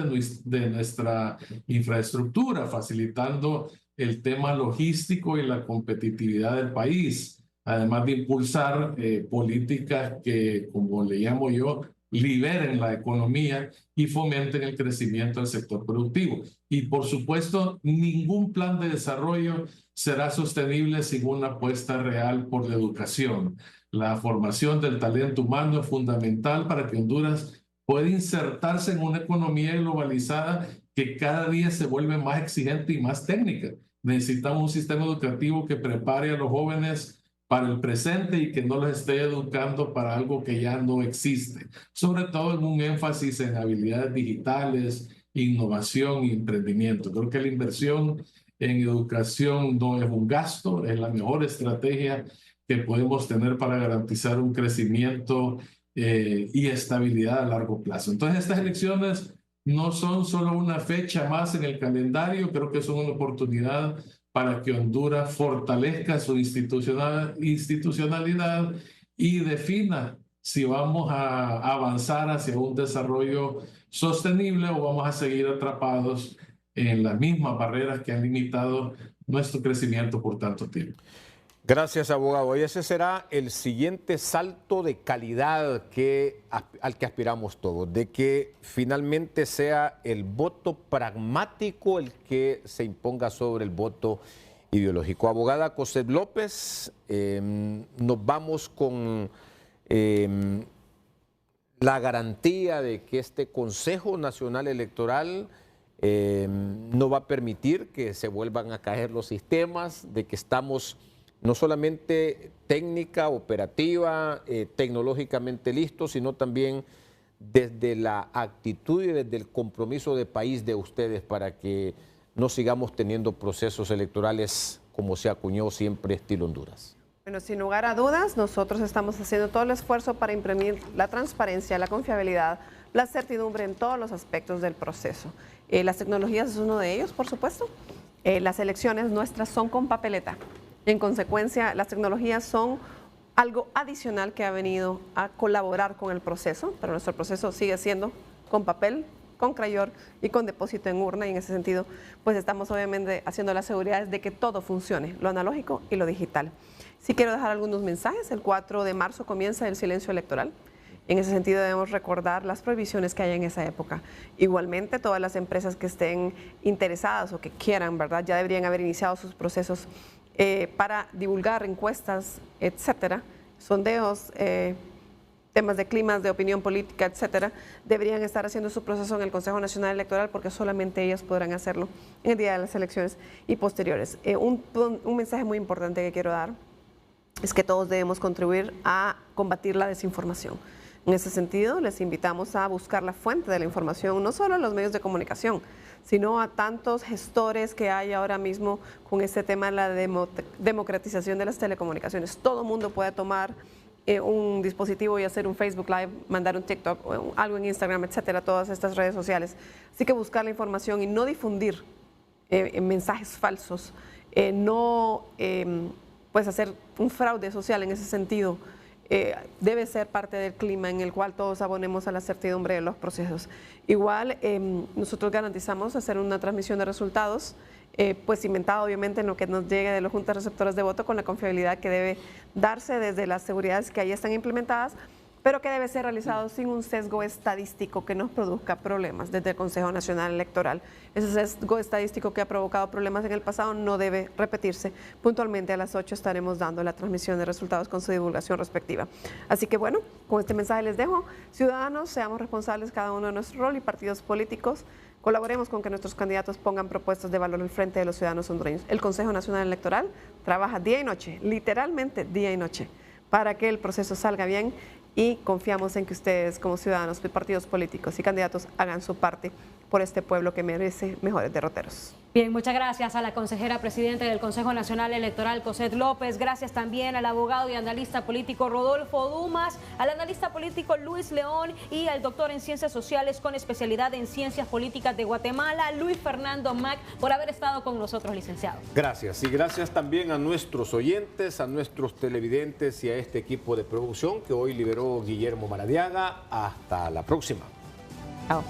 de nuestra infraestructura, facilitando el tema logístico y la competitividad del país, además de impulsar políticas que, como le llamo yo, liberen la economía y fomenten el crecimiento del sector productivo. Y, por supuesto, ningún plan de desarrollo será sostenible sin una apuesta real por la educación. La formación del talento humano es fundamental para que Honduras pueda insertarse en una economía globalizada que cada día se vuelve más exigente y más técnica. Necesitamos un sistema educativo que prepare a los jóvenes para el presente y que no los esté educando para algo que ya no existe, sobre todo en un énfasis en habilidades digitales, innovación y emprendimiento. Creo que la inversión en educación no es un gasto, es la mejor estrategia que podemos tener para garantizar un crecimiento y estabilidad a largo plazo. Entonces, estas elecciones no son solo una fecha más en el calendario, creo que son una oportunidad para que Honduras fortalezca su institucionalidad y defina si vamos a avanzar hacia un desarrollo sostenible o vamos a seguir atrapados en las mismas barreras que han limitado nuestro crecimiento por tanto tiempo. Gracias, abogado. Y ese será el siguiente salto de calidad al que aspiramos todos, de que finalmente sea el voto pragmático el que se imponga sobre el voto ideológico. Abogada Cosette López, nos vamos con la garantía de que este Consejo Nacional Electoral no va a permitir que se vuelvan a caer los sistemas, de que estamos no solamente técnica, operativa, tecnológicamente listos, sino también desde la actitud y desde el compromiso de país de ustedes para que no sigamos teniendo procesos electorales como se acuñó siempre estilo Honduras. Bueno, sin lugar a dudas, nosotros estamos haciendo todo el esfuerzo para imprimir la transparencia, la confiabilidad, la certidumbre en todos los aspectos del proceso. Las tecnologías es uno de ellos, por supuesto. Las elecciones nuestras son con papeleta. En consecuencia, las tecnologías son algo adicional que ha venido a colaborar con el proceso, pero nuestro proceso sigue siendo con papel, con crayón y con depósito en urna, y en ese sentido pues estamos obviamente haciendo las seguridades de que todo funcione, lo analógico y lo digital. Sí quiero dejar algunos mensajes. El 4 de marzo comienza el silencio electoral. En ese sentido debemos recordar las prohibiciones que hay en esa época. Igualmente, todas las empresas que estén interesadas o que quieran, ¿verdad?, ya deberían haber iniciado sus procesos para divulgar encuestas, etcétera, sondeos, temas de climas, de opinión política, etcétera, deberían estar haciendo su proceso en el Consejo Nacional Electoral, porque solamente ellos podrán hacerlo en el día de las elecciones y posteriores. Un mensaje muy importante que quiero dar es que todos debemos contribuir a combatir la desinformación. En ese sentido, les invitamos a buscar la fuente de la información, no solo en los medios de comunicación, sino a tantos gestores que hay ahora mismo con este tema de la democratización de las telecomunicaciones. Todo el mundo puede tomar un dispositivo y hacer un Facebook Live, mandar un TikTok, o algo en Instagram, etcétera, todas estas redes sociales. Así que buscar la información y no difundir mensajes falsos, no pues hacer un fraude social en ese sentido. Debe ser parte del clima en el cual todos abonemos a la certidumbre de los procesos. Igual, nosotros garantizamos hacer una transmisión de resultados, pues cimentado obviamente en lo que nos llegue de los juntas receptoras de voto, con la confiabilidad que debe darse desde las seguridades que ahí están implementadas, pero que debe ser realizado sin un sesgo estadístico que nos produzca problemas desde el Consejo Nacional Electoral. Ese sesgo estadístico que ha provocado problemas en el pasado no debe repetirse. Puntualmente a las 8 estaremos dando la transmisión de resultados con su divulgación respectiva. Así que bueno, con este mensaje les dejo. Ciudadanos, seamos responsables cada uno de nuestro rol, y partidos políticos, colaboremos con que nuestros candidatos pongan propuestas de valor al frente de los ciudadanos hondureños. El Consejo Nacional Electoral trabaja día y noche, literalmente día y noche, para que el proceso salga bien, y confiamos en que ustedes, como ciudadanos de partidos políticos y candidatos, hagan su parte por este pueblo que merece mejores derroteros. Bien, muchas gracias a la consejera presidenta del Consejo Nacional Electoral, Cosette López. Gracias también al abogado y analista político Rodolfo Dumas, al analista político Luis León y al doctor en Ciencias Sociales con especialidad en Ciencias Políticas de Guatemala, Luis Fernando Mac, por haber estado con nosotros, licenciado. Gracias. Y gracias también a nuestros oyentes, a nuestros televidentes y a este equipo de producción que hoy liberó Guillermo Maradiaga. Hasta la próxima. Chao.